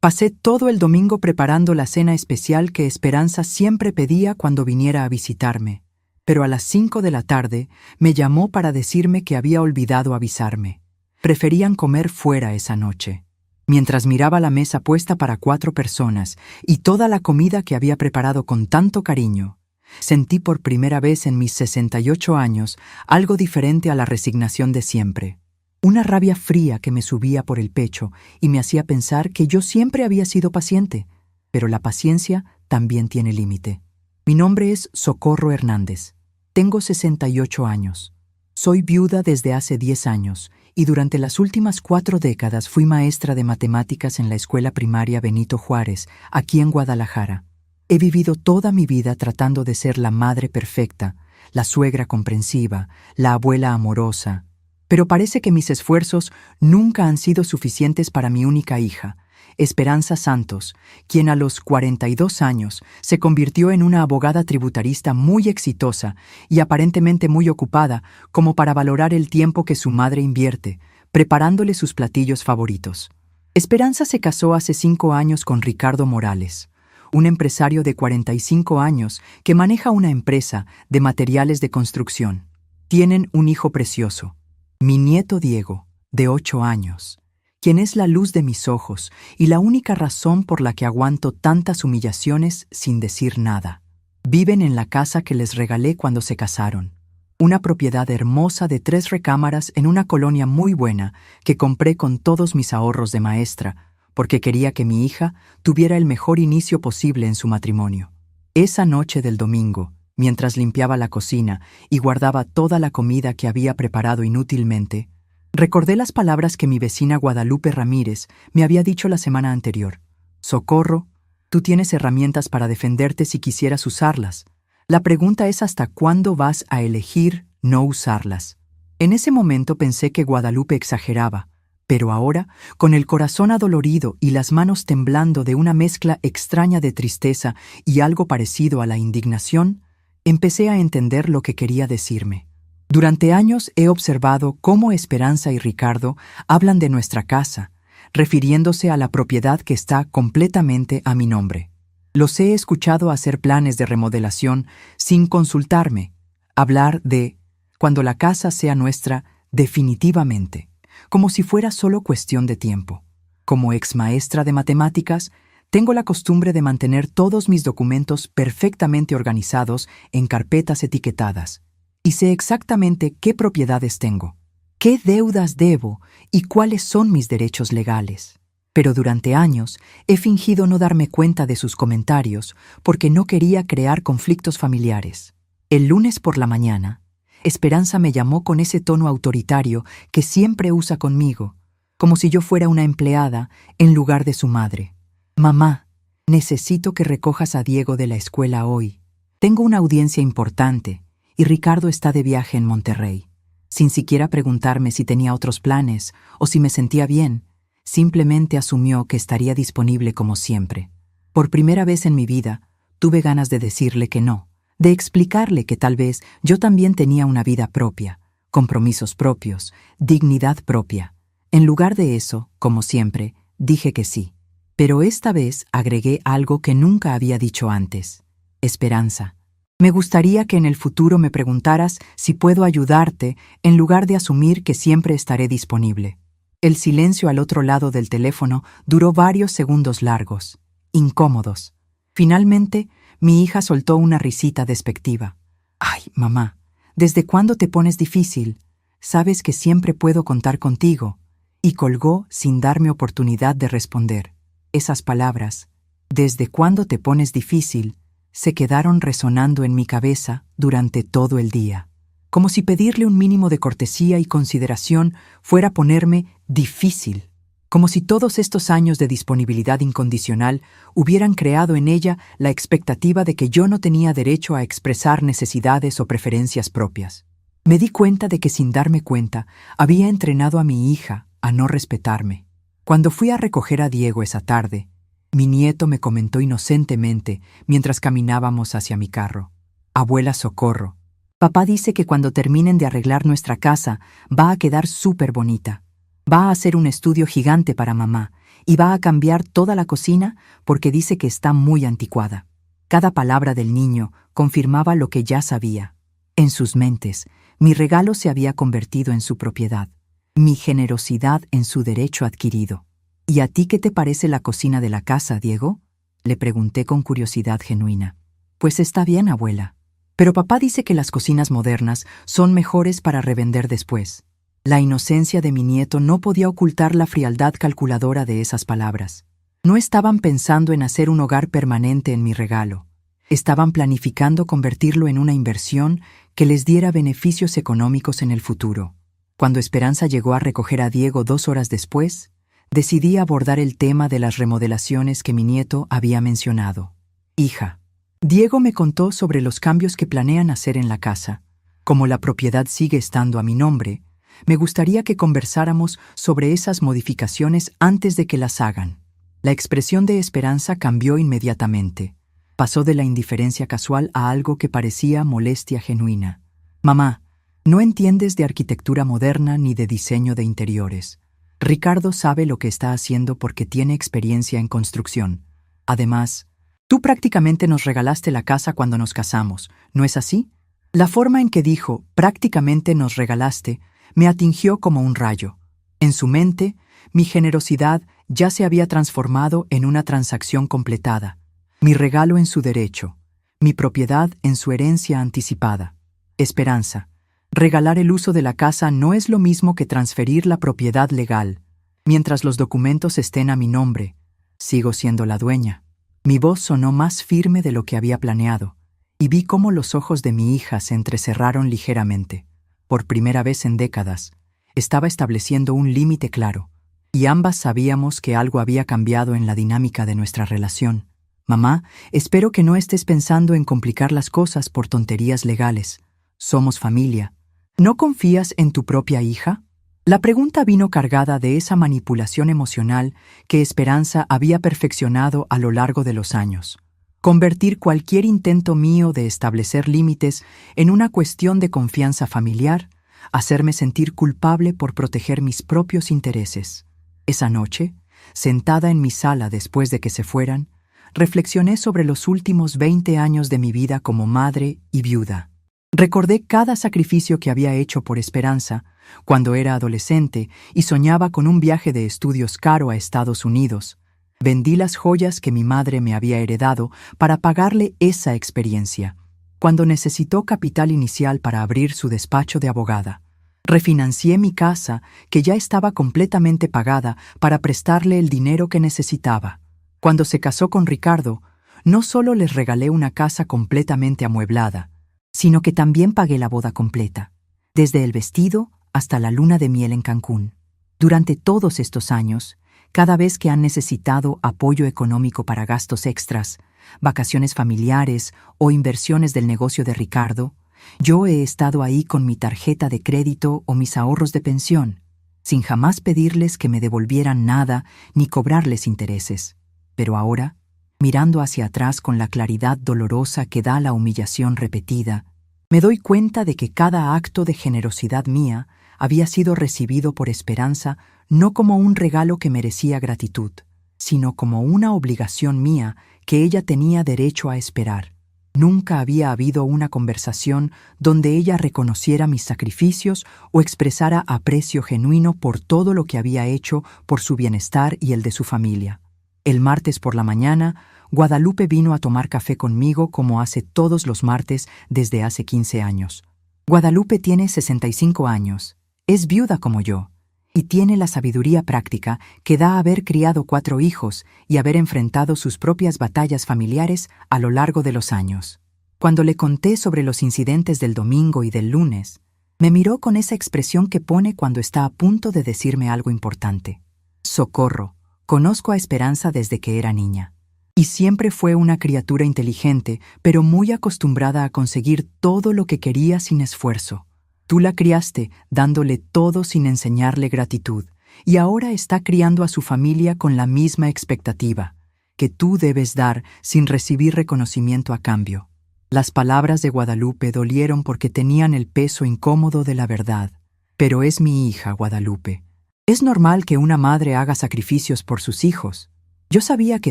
Pasé todo el domingo preparando la cena especial que Esperanza siempre pedía cuando viniera a visitarme, pero a las 5 de la tarde me llamó para decirme que había olvidado avisarme. Preferían comer fuera esa noche. Mientras miraba la mesa puesta para 4 personas y toda la comida que había preparado con tanto cariño, sentí por primera vez en mis 68 años algo diferente a la resignación de siempre. Una rabia fría que me subía por el pecho y me hacía pensar que yo siempre había sido paciente, pero la paciencia también tiene límite. Mi nombre es Socorro Hernández. Tengo 68 años. Soy viuda desde hace 10 años y durante las últimas 4 décadas fui maestra de matemáticas en la escuela primaria Benito Juárez, aquí en Guadalajara. He vivido toda mi vida tratando de ser la madre perfecta, la suegra comprensiva, la abuela amorosa, pero parece que mis esfuerzos nunca han sido suficientes para mi única hija, Esperanza Santos, quien a los 42 años se convirtió en una abogada tributarista muy exitosa y aparentemente muy ocupada como para valorar el tiempo que su madre invierte, preparándole sus platillos favoritos. Esperanza se casó hace 5 años con Ricardo Morales, un empresario de 45 años que maneja una empresa de materiales de construcción. Tienen un hijo precioso, mi nieto Diego, de 8 años, quien es la luz de mis ojos y la única razón por la que aguanto tantas humillaciones sin decir nada. Viven en la casa que les regalé cuando se casaron, una propiedad hermosa de 3 recámaras en una colonia muy buena que compré con todos mis ahorros de maestra, porque quería que mi hija tuviera el mejor inicio posible en su matrimonio. Esa noche del domingo, mientras limpiaba la cocina y guardaba toda la comida que había preparado inútilmente, recordé las palabras que mi vecina Guadalupe Ramírez me había dicho la semana anterior. Socorro, tú tienes herramientas para defenderte si quisieras usarlas. La pregunta es hasta cuándo vas a elegir no usarlas. En ese momento pensé que Guadalupe exageraba, pero ahora, con el corazón adolorido y las manos temblando de una mezcla extraña de tristeza y algo parecido a la indignación, empecé a entender lo que quería decirme. Durante años he observado cómo Esperanza y Ricardo hablan de nuestra casa, refiriéndose a la propiedad que está completamente a mi nombre. Los he escuchado hacer planes de remodelación sin consultarme, hablar de cuando la casa sea nuestra definitivamente, como si fuera solo cuestión de tiempo. Como ex maestra de matemáticas, tengo la costumbre de mantener todos mis documentos perfectamente organizados en carpetas etiquetadas, y sé exactamente qué propiedades tengo, qué deudas debo y cuáles son mis derechos legales. Pero durante años he fingido no darme cuenta de sus comentarios porque no quería crear conflictos familiares. El lunes por la mañana, Esperanza me llamó con ese tono autoritario que siempre usa conmigo, como si yo fuera una empleada en lugar de su madre. Mamá, necesito que recojas a Diego de la escuela hoy. Tengo una audiencia importante y Ricardo está de viaje en Monterrey. Sin siquiera preguntarme si tenía otros planes o si me sentía bien, simplemente asumió que estaría disponible como siempre. Por primera vez en mi vida, tuve ganas de decirle que no, de explicarle que tal vez yo también tenía una vida propia, compromisos propios, dignidad propia. En lugar de eso, como siempre, dije que sí. Pero esta vez agregué algo que nunca había dicho antes. Esperanza, me gustaría que en el futuro me preguntaras si puedo ayudarte en lugar de asumir que siempre estaré disponible. El silencio al otro lado del teléfono duró varios segundos largos, incómodos. Finalmente, mi hija soltó una risita despectiva. «Ay, mamá, ¿desde cuándo te pones difícil? Sabes que siempre puedo contar contigo». Y colgó sin darme oportunidad de responder. Esas palabras, «¿Desde cuándo te pones difícil?», se quedaron resonando en mi cabeza durante todo el día, como si pedirle un mínimo de cortesía y consideración fuera ponerme difícil, como si todos estos años de disponibilidad incondicional hubieran creado en ella la expectativa de que yo no tenía derecho a expresar necesidades o preferencias propias. Me di cuenta de que sin darme cuenta había entrenado a mi hija a no respetarme. Cuando fui a recoger a Diego esa tarde, mi nieto me comentó inocentemente mientras caminábamos hacia mi carro. «Abuela Socorro, papá dice que cuando terminen de arreglar nuestra casa va a quedar súper bonita. Va a hacer un estudio gigante para mamá y va a cambiar toda la cocina porque dice que está muy anticuada. Cada palabra del niño confirmaba lo que ya sabía. En sus mentes, mi regalo se había convertido en su propiedad, mi generosidad en su derecho adquirido. ¿Y a ti qué te parece la cocina de la casa, Diego?, le pregunté con curiosidad genuina. Pues está bien, abuela. Pero papá dice que las cocinas modernas son mejores para revender después. La inocencia de mi nieto no podía ocultar la frialdad calculadora de esas palabras. No estaban pensando en hacer un hogar permanente en mi regalo. Estaban planificando convertirlo en una inversión que les diera beneficios económicos en el futuro. Cuando Esperanza llegó a recoger a Diego 2 horas después, decidí abordar el tema de las remodelaciones que mi nieto había mencionado. Hija, Diego me contó sobre los cambios que planean hacer en la casa. Como la propiedad sigue estando a mi nombre, me gustaría que conversáramos sobre esas modificaciones antes de que las hagan. La expresión de Esperanza cambió inmediatamente. Pasó de la indiferencia casual a algo que parecía molestia genuina. Mamá, no entiendes de arquitectura moderna ni de diseño de interiores. Ricardo sabe lo que está haciendo porque tiene experiencia en construcción. Además, tú prácticamente nos regalaste la casa cuando nos casamos, ¿no es así? La forma en que dijo, prácticamente nos regalaste, me atingió como un rayo. En su mente, mi generosidad ya se había transformado en una transacción completada. Mi regalo en su derecho, mi propiedad en su herencia anticipada. Esperanza, regalar el uso de la casa no es lo mismo que transferir la propiedad legal. Mientras los documentos estén a mi nombre, sigo siendo la dueña. Mi voz sonó más firme de lo que había planeado, y vi cómo los ojos de mi hija se entrecerraron ligeramente. Por primera vez en décadas, estaba estableciendo un límite claro, y ambas sabíamos que algo había cambiado en la dinámica de nuestra relación. Mamá, espero que no estés pensando en complicar las cosas por tonterías legales. Somos familia. ¿No confías en tu propia hija? La pregunta vino cargada de esa manipulación emocional que Esperanza había perfeccionado a lo largo de los años. Convertir cualquier intento mío de establecer límites en una cuestión de confianza familiar, hacerme sentir culpable por proteger mis propios intereses. Esa noche, sentada en mi sala después de que se fueran, reflexioné sobre los últimos 20 años de mi vida como madre y viuda. Recordé cada sacrificio que había hecho por Esperanza cuando era adolescente y soñaba con un viaje de estudios caro a Estados Unidos. Vendí las joyas que mi madre me había heredado para pagarle esa experiencia, cuando necesitó capital inicial para abrir su despacho de abogada. Refinancié mi casa, que ya estaba completamente pagada, para prestarle el dinero que necesitaba. Cuando se casó con Ricardo, no solo les regalé una casa completamente amueblada, sino que también pagué la boda completa, desde el vestido hasta la luna de miel en Cancún. Durante todos estos años, cada vez que han necesitado apoyo económico para gastos extras, vacaciones familiares o inversiones del negocio de Ricardo, yo he estado ahí con mi tarjeta de crédito o mis ahorros de pensión, sin jamás pedirles que me devolvieran nada ni cobrarles intereses. Pero ahora, mirando hacia atrás con la claridad dolorosa que da la humillación repetida, me doy cuenta de que cada acto de generosidad mía había sido recibido por Esperanza no como un regalo que merecía gratitud, sino como una obligación mía que ella tenía derecho a esperar. Nunca había habido una conversación donde ella reconociera mis sacrificios o expresara aprecio genuino por todo lo que había hecho por su bienestar y el de su familia. El martes por la mañana, Guadalupe vino a tomar café conmigo como hace todos los martes desde hace 15 años. Guadalupe tiene 65 años, es viuda como yo, y tiene la sabiduría práctica que da haber criado 4 hijos y haber enfrentado sus propias batallas familiares a lo largo de los años. Cuando le conté sobre los incidentes del domingo y del lunes, me miró con esa expresión que pone cuando está a punto de decirme algo importante. Socorro, conozco a Esperanza desde que era niña. Y siempre fue una criatura inteligente, pero muy acostumbrada a conseguir todo lo que quería sin esfuerzo. Tú la criaste, dándole todo sin enseñarle gratitud, y ahora está criando a su familia con la misma expectativa, que tú debes dar sin recibir reconocimiento a cambio. Las palabras de Guadalupe dolieron porque tenían el peso incómodo de la verdad. Pero es mi hija, Guadalupe. Es normal que una madre haga sacrificios por sus hijos. Yo sabía que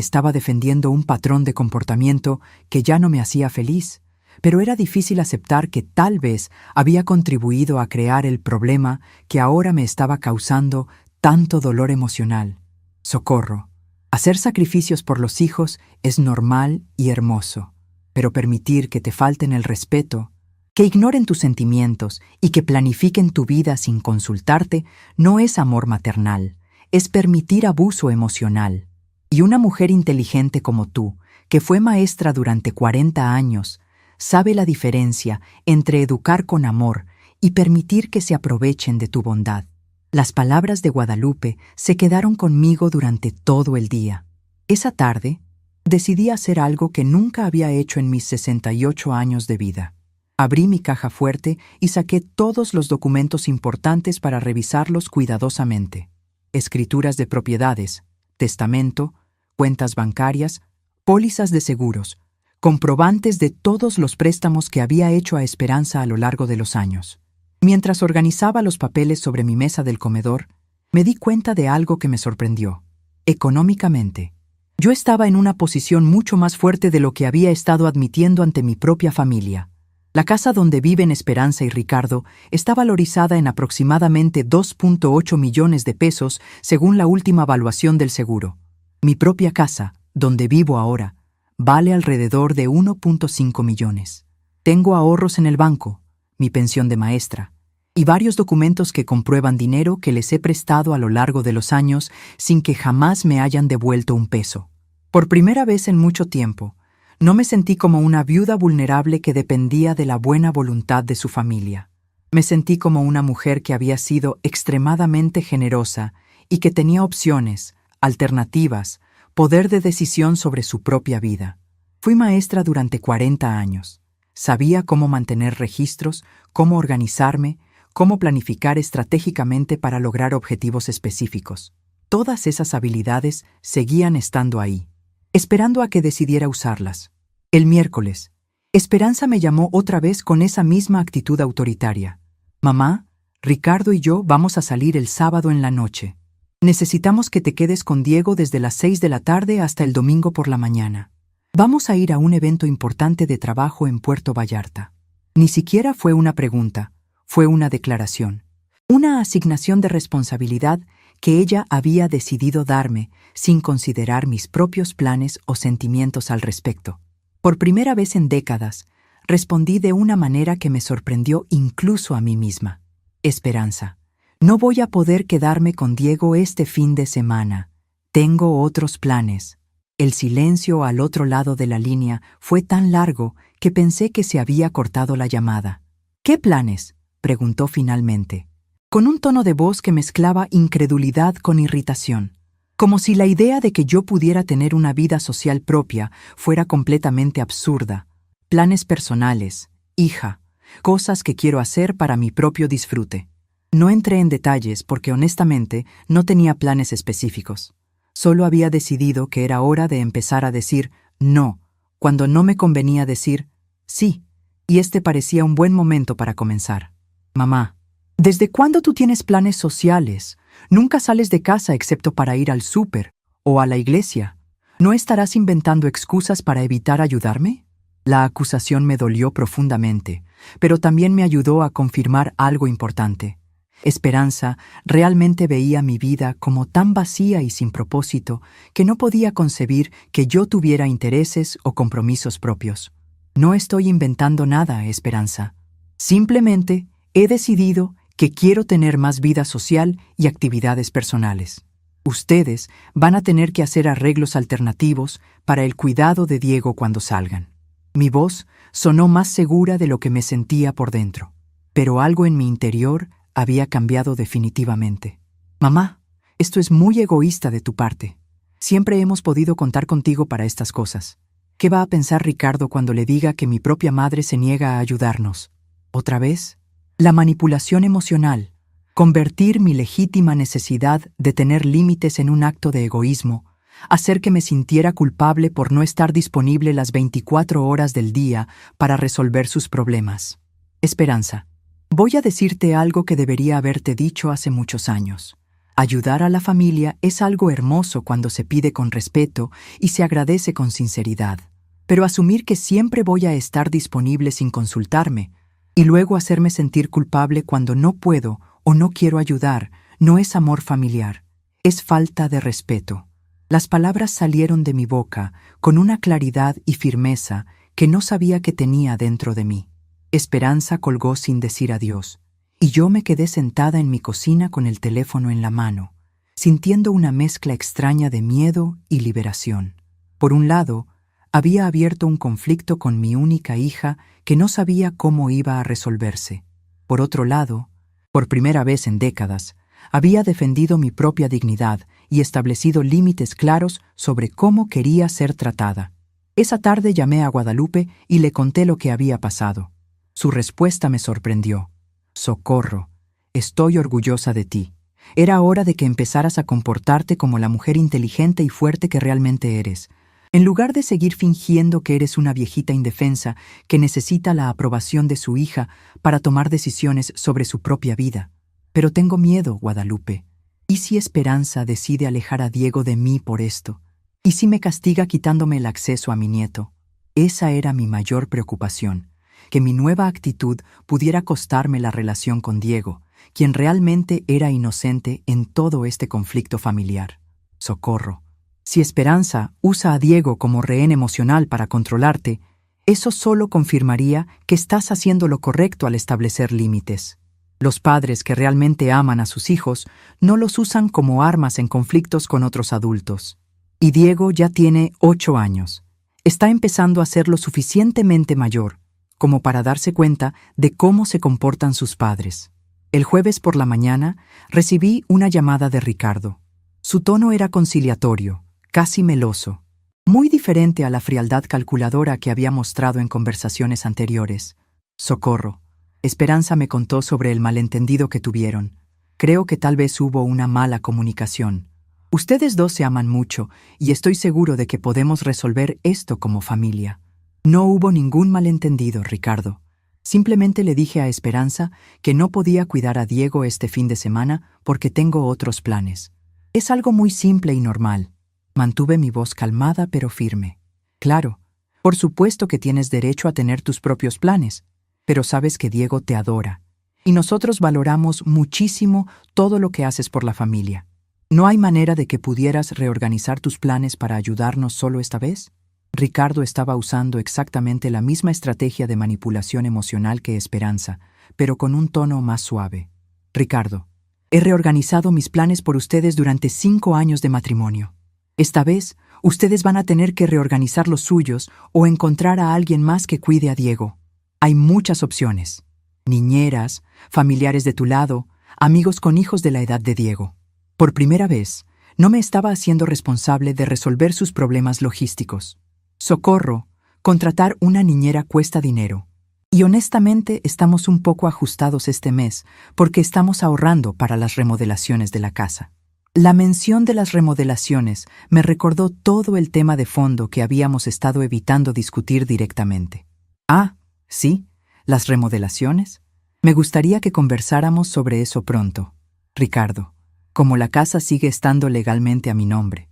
estaba defendiendo un patrón de comportamiento que ya no me hacía feliz, pero era difícil aceptar que tal vez había contribuido a crear el problema que ahora me estaba causando tanto dolor emocional. Socorro. Hacer sacrificios por los hijos es normal y hermoso, pero permitir que te falten el respeto, que ignoren tus sentimientos y que planifiquen tu vida sin consultarte no es amor maternal, es permitir abuso emocional. Y una mujer inteligente como tú, que fue maestra durante 40 años, sabe la diferencia entre educar con amor y permitir que se aprovechen de tu bondad. Las palabras de Guadalupe se quedaron conmigo durante todo el día. Esa tarde, decidí hacer algo que nunca había hecho en mis 68 años de vida. Abrí mi caja fuerte y saqué todos los documentos importantes para revisarlos cuidadosamente. Escrituras de propiedades, testamento, cuentas bancarias, pólizas de seguros, comprobantes de todos los préstamos que había hecho a Esperanza a lo largo de los años. Mientras organizaba los papeles sobre mi mesa del comedor, me di cuenta de algo que me sorprendió. Económicamente, yo estaba en una posición mucho más fuerte de lo que había estado admitiendo ante mi propia familia. La casa donde viven Esperanza y Ricardo está valorizada en aproximadamente 2.8 millones de pesos según la última evaluación del seguro. Mi propia casa, donde vivo ahora, vale alrededor de 1.5 millones. Tengo ahorros en el banco, mi pensión de maestra, y varios documentos que comprueban dinero que les he prestado a lo largo de los años sin que jamás me hayan devuelto un peso. Por primera vez en mucho tiempo, no me sentí como una viuda vulnerable que dependía de la buena voluntad de su familia. Me sentí como una mujer que había sido extremadamente generosa y que tenía opciones, alternativas, poder de decisión sobre su propia vida. Fui maestra durante 40 años. Sabía cómo mantener registros, cómo organizarme, cómo planificar estratégicamente para lograr objetivos específicos. Todas esas habilidades seguían estando ahí, esperando a que decidiera usarlas. El miércoles, Esperanza me llamó otra vez con esa misma actitud autoritaria. «Mamá, Ricardo y yo vamos a salir el sábado en la noche. Necesitamos que te quedes con Diego desde las 6 de la tarde hasta el domingo por la mañana. Vamos a ir a un evento importante de trabajo en Puerto Vallarta». Ni siquiera fue una pregunta, fue una declaración. Una asignación de responsabilidad que ella había decidido darme sin considerar mis propios planes o sentimientos al respecto. Por primera vez en décadas, respondí de una manera que me sorprendió incluso a mí misma. «Esperanza, no voy a poder quedarme con Diego este fin de semana. Tengo otros planes». El silencio al otro lado de la línea fue tan largo que pensé que se había cortado la llamada. «¿Qué planes?», preguntó finalmente, con un tono de voz que mezclaba incredulidad con irritación, como si la idea de que yo pudiera tener una vida social propia fuera completamente absurda. «Planes personales, hija, cosas que quiero hacer para mi propio disfrute». No entré en detalles porque honestamente no tenía planes específicos. Solo había decidido que era hora de empezar a decir no, cuando no me convenía decir sí, y este parecía un buen momento para comenzar. «Mamá, ¿desde cuándo tú tienes planes sociales? Nunca sales de casa excepto para ir al súper o a la iglesia. ¿No estarás inventando excusas para evitar ayudarme?». La acusación me dolió profundamente, pero también me ayudó a confirmar algo importante. Esperanza realmente veía mi vida como tan vacía y sin propósito que no podía concebir que yo tuviera intereses o compromisos propios. «No estoy inventando nada, Esperanza. Simplemente he decidido que quiero tener más vida social y actividades personales. Ustedes van a tener que hacer arreglos alternativos para el cuidado de Diego cuando salgan». Mi voz sonó más segura de lo que me sentía por dentro, pero algo en mi interior había cambiado definitivamente. «Mamá, esto es muy egoísta de tu parte. Siempre hemos podido contar contigo para estas cosas. ¿Qué va a pensar Ricardo cuando le diga que mi propia madre se niega a ayudarnos? ¿Otra vez? La manipulación emocional, convertir mi legítima necesidad de tener límites en un acto de egoísmo, hacer que me sintiera culpable por no estar disponible las 24 horas del día para resolver sus problemas. Esperanza, voy a decirte algo que debería haberte dicho hace muchos años. Ayudar a la familia es algo hermoso cuando se pide con respeto y se agradece con sinceridad. Pero asumir que siempre voy a estar disponible sin consultarme y luego hacerme sentir culpable cuando no puedo o no quiero ayudar no es amor familiar, es falta de respeto. Las palabras salieron de mi boca con una claridad y firmeza que no sabía que tenía dentro de mí. Esperanza colgó sin decir adiós, y yo me quedé sentada en mi cocina con el teléfono en la mano, sintiendo una mezcla extraña de miedo y liberación. Por un lado, había abierto un conflicto con mi única hija que no sabía cómo iba a resolverse. Por otro lado, por primera vez en décadas, había defendido mi propia dignidad y establecido límites claros sobre cómo quería ser tratada. Esa tarde llamé a Guadalupe y le conté lo que había pasado. Su respuesta me sorprendió. «Socorro, estoy orgullosa de ti. Era hora de que empezaras a comportarte como la mujer inteligente y fuerte que realmente eres. En lugar de seguir fingiendo que eres una viejita indefensa que necesita la aprobación de su hija para tomar decisiones sobre su propia vida. Pero tengo miedo, Guadalupe. ¿Y si Esperanza decide alejar a Diego de mí por esto? ¿Y si me castiga quitándome el acceso a mi nieto? Esa era mi mayor preocupación, que mi nueva actitud pudiera costarme la relación con Diego, quien realmente era inocente en todo este conflicto familiar. Socorro. Si Esperanza usa a Diego como rehén emocional para controlarte, eso solo confirmaría que estás haciendo lo correcto al establecer límites. Los padres que realmente aman a sus hijos no los usan como armas en conflictos con otros adultos. Y Diego ya tiene 8 años. Está empezando a ser lo suficientemente mayor como para darse cuenta de cómo se comportan sus padres. El jueves por la mañana recibí una llamada de Ricardo. Su tono era conciliatorio, casi meloso, muy diferente a la frialdad calculadora que había mostrado en conversaciones anteriores. «Socorro. Esperanza me contó sobre el malentendido que tuvieron. Creo que tal vez hubo una mala comunicación. Ustedes dos se aman mucho y estoy seguro de que podemos resolver esto como familia». No hubo ningún malentendido, Ricardo. Simplemente le dije a Esperanza que no podía cuidar a Diego este fin de semana porque tengo otros planes. Es algo muy simple y normal. Mantuve mi voz calmada pero firme. Claro, por supuesto que tienes derecho a tener tus propios planes, pero sabes que Diego te adora. Y nosotros valoramos muchísimo todo lo que haces por la familia. ¿No hay manera de que pudieras reorganizar tus planes para ayudarnos solo esta vez? Ricardo estaba usando exactamente la misma estrategia de manipulación emocional que Esperanza, pero con un tono más suave. Ricardo, he reorganizado mis planes por ustedes durante 5 años de matrimonio. Esta vez, ustedes van a tener que reorganizar los suyos o encontrar a alguien más que cuide a Diego. Hay muchas opciones. Niñeras, familiares de tu lado, amigos con hijos de la edad de Diego. Por primera vez, no me estaba haciendo responsable de resolver sus problemas logísticos. Socorro, contratar una niñera cuesta dinero. Y honestamente estamos un poco ajustados este mes porque estamos ahorrando para las remodelaciones de la casa. La mención de las remodelaciones me recordó todo el tema de fondo que habíamos estado evitando discutir directamente. Ah, sí, las remodelaciones. Me gustaría que conversáramos sobre eso pronto. Ricardo, como la casa sigue estando legalmente a mi nombre,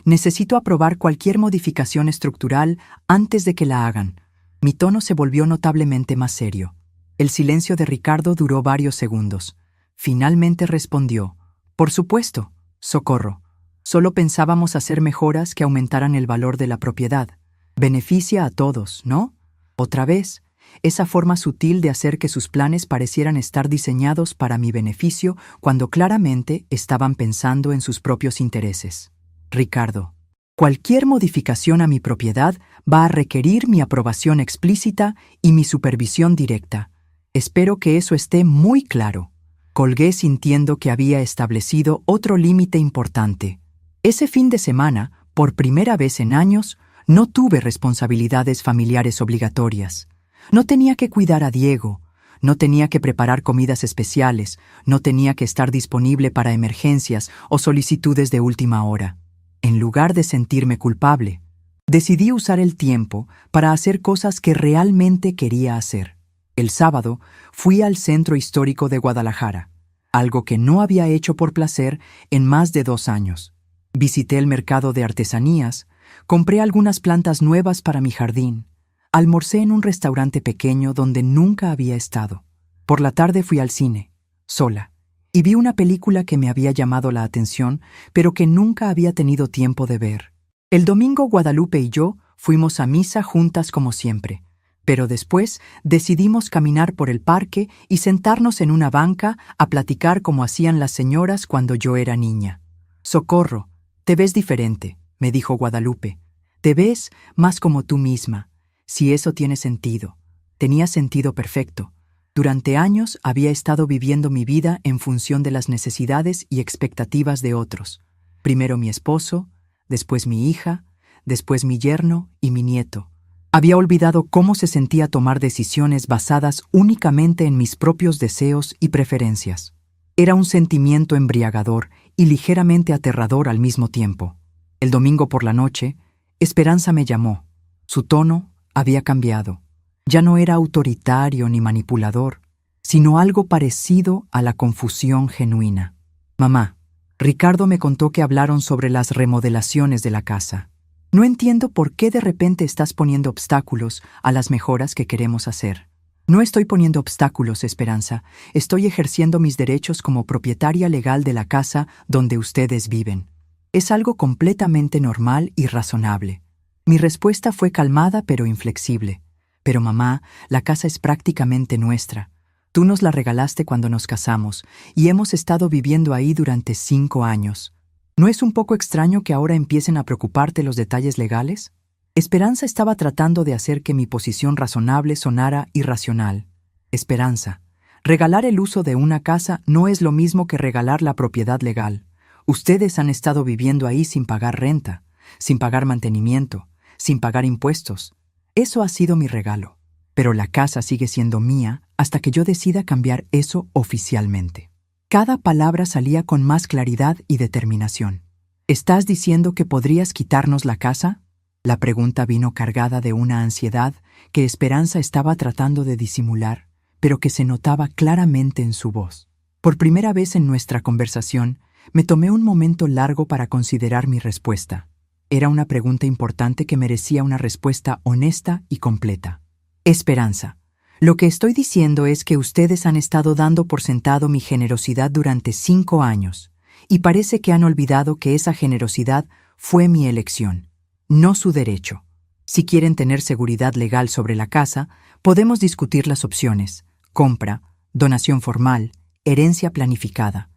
necesito aprobar cualquier modificación estructural antes de que la hagan. Mi tono se volvió notablemente más serio. El silencio de Ricardo duró varios segundos. Finalmente respondió: «Por supuesto, Socorro. Solo pensábamos hacer mejoras que aumentaran el valor de la propiedad. Beneficia a todos, ¿no?» Otra vez, esa forma sutil de hacer que sus planes parecieran estar diseñados para mi beneficio cuando claramente estaban pensando en sus propios intereses. Ricardo, cualquier modificación a mi propiedad va a requerir mi aprobación explícita y mi supervisión directa. Espero que eso esté muy claro. Colgué sintiendo que había establecido otro límite importante. Ese fin de semana, por primera vez en años, no tuve responsabilidades familiares obligatorias. No tenía que cuidar a Diego, no tenía que preparar comidas especiales, no tenía que estar disponible para emergencias o solicitudes de última hora. En lugar de sentirme culpable, decidí usar el tiempo para hacer cosas que realmente quería hacer. El sábado fui al Centro Histórico de Guadalajara. algo que no había hecho por placer en más de 2 años. Visité el mercado de artesanías, compré algunas plantas nuevas para mi jardín, almorcé en un restaurante pequeño donde nunca había estado. Por la tarde fui al cine, sola, y vi una película que me había llamado la atención, pero que nunca había tenido tiempo de ver. El domingo Guadalupe y yo fuimos a misa juntas como siempre, pero después decidimos caminar por el parque y sentarnos en una banca a platicar como hacían las señoras cuando yo era niña. «Socorro, te ves diferente», me dijo Guadalupe. «Te ves más como tú misma, si eso tiene sentido». Tenía sentido perfecto. Durante años había estado viviendo mi vida en función de las necesidades y expectativas de otros. Primero mi esposo, después mi hija, después mi yerno y mi nieto. Había olvidado cómo se sentía tomar decisiones basadas únicamente en mis propios deseos y preferencias. Era un sentimiento embriagador y ligeramente aterrador al mismo tiempo. El domingo por la noche, Esperanza me llamó. Su tono había cambiado. Ya no era autoritario ni manipulador, sino algo parecido a la confusión genuina. «Mamá, Ricardo me contó que hablaron sobre las remodelaciones de la casa. No entiendo por qué de repente estás poniendo obstáculos a las mejoras que queremos hacer». «No estoy poniendo obstáculos, Esperanza. Estoy ejerciendo mis derechos como propietaria legal de la casa donde ustedes viven. Es algo completamente normal y razonable». Mi respuesta fue calmada pero inflexible. «Pero mamá, la casa es prácticamente nuestra. Tú nos la regalaste cuando nos casamos y hemos estado viviendo ahí durante 5 años. ¿No es un poco extraño que ahora empiecen a preocuparte los detalles legales?» Esperanza estaba tratando de hacer que mi posición razonable sonara irracional. «Esperanza, regalar el uso de una casa no es lo mismo que regalar la propiedad legal. Ustedes han estado viviendo ahí sin pagar renta, sin pagar mantenimiento, sin pagar impuestos. Eso ha sido mi regalo. Pero la casa sigue siendo mía hasta que yo decida cambiar eso oficialmente». Cada palabra salía con más claridad y determinación. «¿Estás diciendo que podrías quitarnos la casa?». La pregunta vino cargada de una ansiedad que Esperanza estaba tratando de disimular, pero que se notaba claramente en su voz. Por primera vez en nuestra conversación, me tomé un momento largo para considerar mi respuesta. Era una pregunta importante que merecía una respuesta honesta y completa. «Esperanza, lo que estoy diciendo es que ustedes han estado dando por sentado mi generosidad durante 5 años, y parece que han olvidado que esa generosidad fue mi elección, no su derecho. Si quieren tener seguridad legal sobre la casa, podemos discutir las opciones: compra, donación formal, herencia planificada.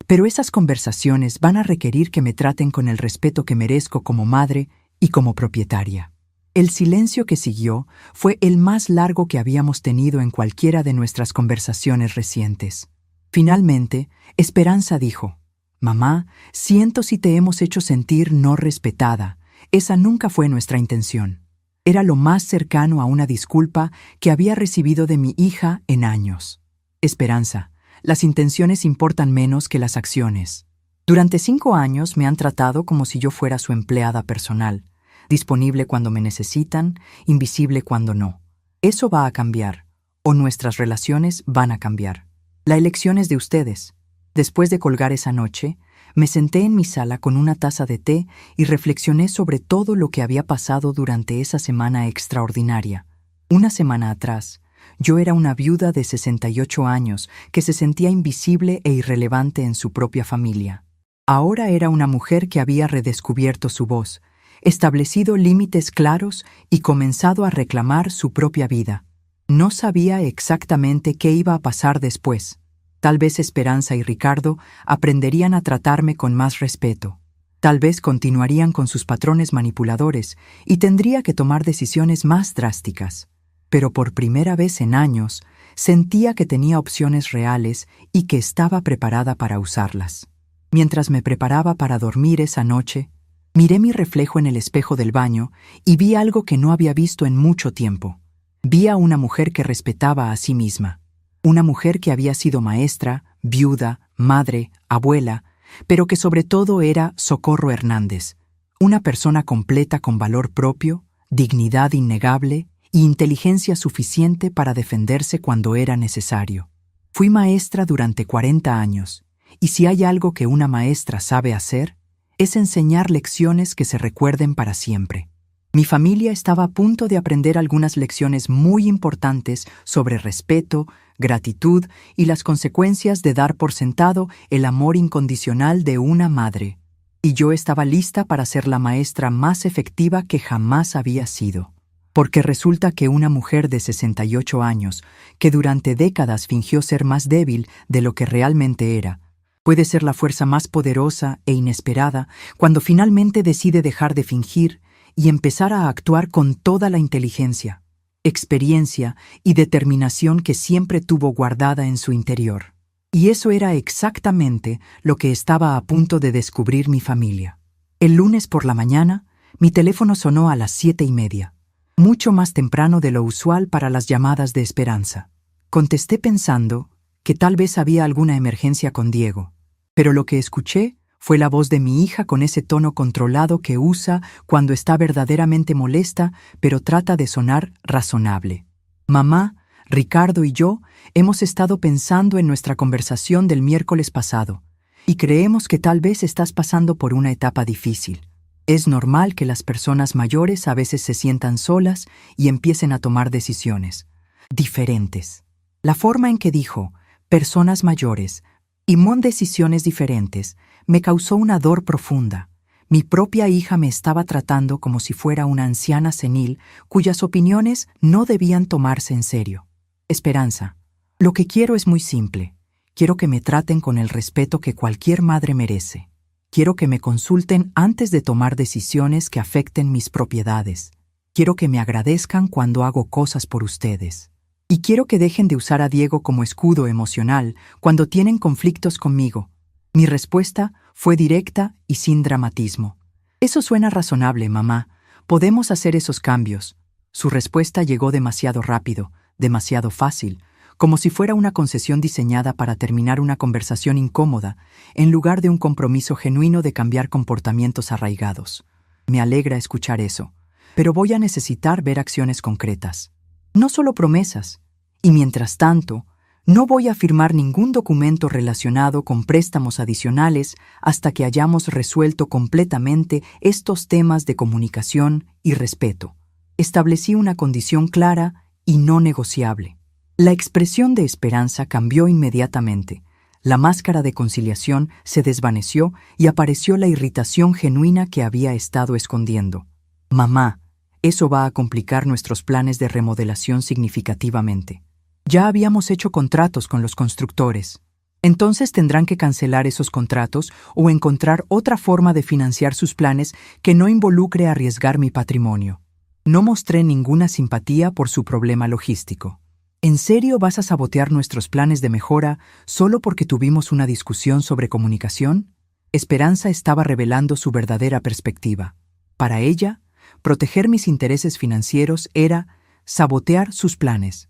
Pero esas conversaciones van a requerir que me traten con el respeto que merezco como madre y como propietaria». El silencio que siguió fue el más largo que habíamos tenido en cualquiera de nuestras conversaciones recientes. Finalmente, Esperanza dijo: «Mamá, siento si te hemos hecho sentir no respetada. Esa nunca fue nuestra intención». Era lo más cercano a una disculpa que había recibido de mi hija en años. «Esperanza, las intenciones importan menos que las acciones. Durante 5 años me han tratado como si yo fuera su empleada personal, disponible cuando me necesitan, invisible cuando no. Eso va a cambiar, o nuestras relaciones van a cambiar. La elección es de ustedes». Después de colgar esa noche, me senté en mi sala con una taza de té y reflexioné sobre todo lo que había pasado durante esa semana extraordinaria. Una semana atrás, yo era una viuda de 68 años que se sentía invisible e irrelevante en su propia familia. Ahora era una mujer que había redescubierto su voz, establecido límites claros y comenzado a reclamar su propia vida. No sabía exactamente qué iba a pasar después. Tal vez Esperanza y Ricardo aprenderían a tratarme con más respeto. Tal vez continuarían con sus patrones manipuladores y tendría que tomar decisiones más drásticas. Pero por primera vez en años, sentía que tenía opciones reales y que estaba preparada para usarlas. Mientras me preparaba para dormir esa noche, miré mi reflejo en el espejo del baño y vi algo que no había visto en mucho tiempo. Vi a una mujer que respetaba a sí misma. Una mujer que había sido maestra, viuda, madre, abuela, pero que sobre todo era Socorro Hernández, una persona completa con valor propio, dignidad innegable y inteligencia suficiente para defenderse cuando era necesario. Fui maestra durante 40 años, y si hay algo que una maestra sabe hacer, es enseñar lecciones que se recuerden para siempre. Mi familia estaba a punto de aprender algunas lecciones muy importantes sobre respeto, gratitud y las consecuencias de dar por sentado el amor incondicional de una madre. Y yo estaba lista para ser la maestra más efectiva que jamás había sido. Porque resulta que una mujer de 68 años, que durante décadas fingió ser más débil de lo que realmente era, puede ser la fuerza más poderosa e inesperada cuando finalmente decide dejar de fingir y empezar a actuar con toda la inteligencia, experiencia y determinación que siempre tuvo guardada en su interior. Y eso era exactamente lo que estaba a punto de descubrir mi familia. El lunes por la mañana, mi teléfono sonó a las 7:30, mucho más temprano de lo usual para las llamadas de Esperanza. Contesté pensando que tal vez había alguna emergencia con Diego, pero lo que escuché fue la voz de mi hija con ese tono controlado que usa cuando está verdaderamente molesta, pero trata de sonar razonable. Mamá, Ricardo y yo hemos estado pensando en nuestra conversación del miércoles pasado, y creemos que tal vez estás pasando por una etapa difícil. Es normal que las personas mayores a veces se sientan solas y empiecen a tomar decisiones diferentes. La forma en que dijo personas mayores y decisiones diferentes me causó una dor profunda. Mi propia hija me estaba tratando como si fuera una anciana senil cuyas opiniones no debían tomarse en serio. Esperanza, lo que quiero es muy simple. Quiero que me traten con el respeto que cualquier madre merece. Quiero que me consulten antes de tomar decisiones que afecten mis propiedades. Quiero que me agradezcan cuando hago cosas por ustedes. Y quiero que dejen de usar a Diego como escudo emocional cuando tienen conflictos conmigo. Mi respuesta fue directa y sin dramatismo. Eso suena razonable, mamá. Podemos hacer esos cambios. Su respuesta llegó demasiado rápido, demasiado fácil, como si fuera una concesión diseñada para terminar una conversación incómoda, en lugar de un compromiso genuino de cambiar comportamientos arraigados. Me alegra escuchar eso, pero voy a necesitar ver acciones concretas. No solo promesas. Y mientras tanto, no voy a firmar ningún documento relacionado con préstamos adicionales hasta que hayamos resuelto completamente estos temas de comunicación y respeto. Establecí una condición clara y no negociable. La expresión de Esperanza cambió inmediatamente. La máscara de conciliación se desvaneció y apareció la irritación genuina que había estado escondiendo. Mamá, eso va a complicar nuestros planes de remodelación significativamente. Ya habíamos hecho contratos con los constructores. Entonces tendrán que cancelar esos contratos o encontrar otra forma de financiar sus planes que no involucre arriesgar mi patrimonio. No mostré ninguna simpatía por su problema logístico. ¿En serio vas a sabotear nuestros planes de mejora solo porque tuvimos una discusión sobre comunicación? Esperanza estaba revelando su verdadera perspectiva. Para ella, proteger mis intereses financieros era sabotear sus planes.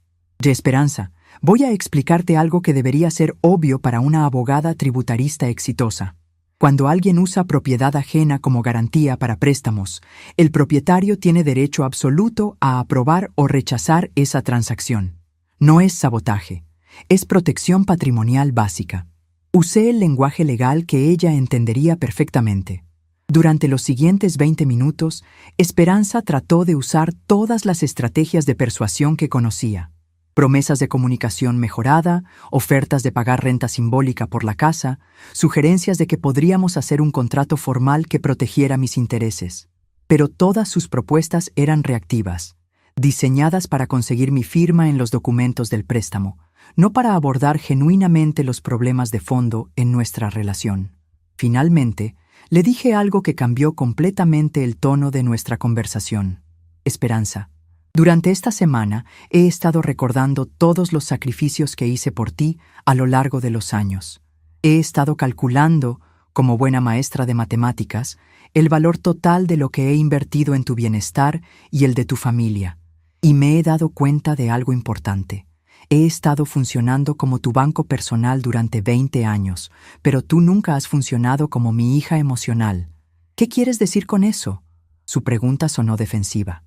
Esperanza, voy a explicarte algo que debería ser obvio para una abogada tributarista exitosa. Cuando alguien usa propiedad ajena como garantía para préstamos, el propietario tiene derecho absoluto a aprobar o rechazar esa transacción. No es sabotaje, es protección patrimonial básica. Usé el lenguaje legal que ella entendería perfectamente. Durante los siguientes 20 minutos, Esperanza trató de usar todas las estrategias de persuasión que conocía. Promesas de comunicación mejorada, ofertas de pagar renta simbólica por la casa, sugerencias de que podríamos hacer un contrato formal que protegiera mis intereses. Pero todas sus propuestas eran reactivas, diseñadas para conseguir mi firma en los documentos del préstamo, no para abordar genuinamente los problemas de fondo en nuestra relación. Finalmente, le dije algo que cambió completamente el tono de nuestra conversación. Esperanza, durante esta semana he estado recordando todos los sacrificios que hice por ti a lo largo de los años. He estado calculando, como buena maestra de matemáticas, el valor total de lo que he invertido en tu bienestar y el de tu familia. Y me he dado cuenta de algo importante. He estado funcionando como tu banco personal durante 20 años, pero tú nunca has funcionado como mi hija emocional. ¿Qué quieres decir con eso? Su pregunta sonó defensiva.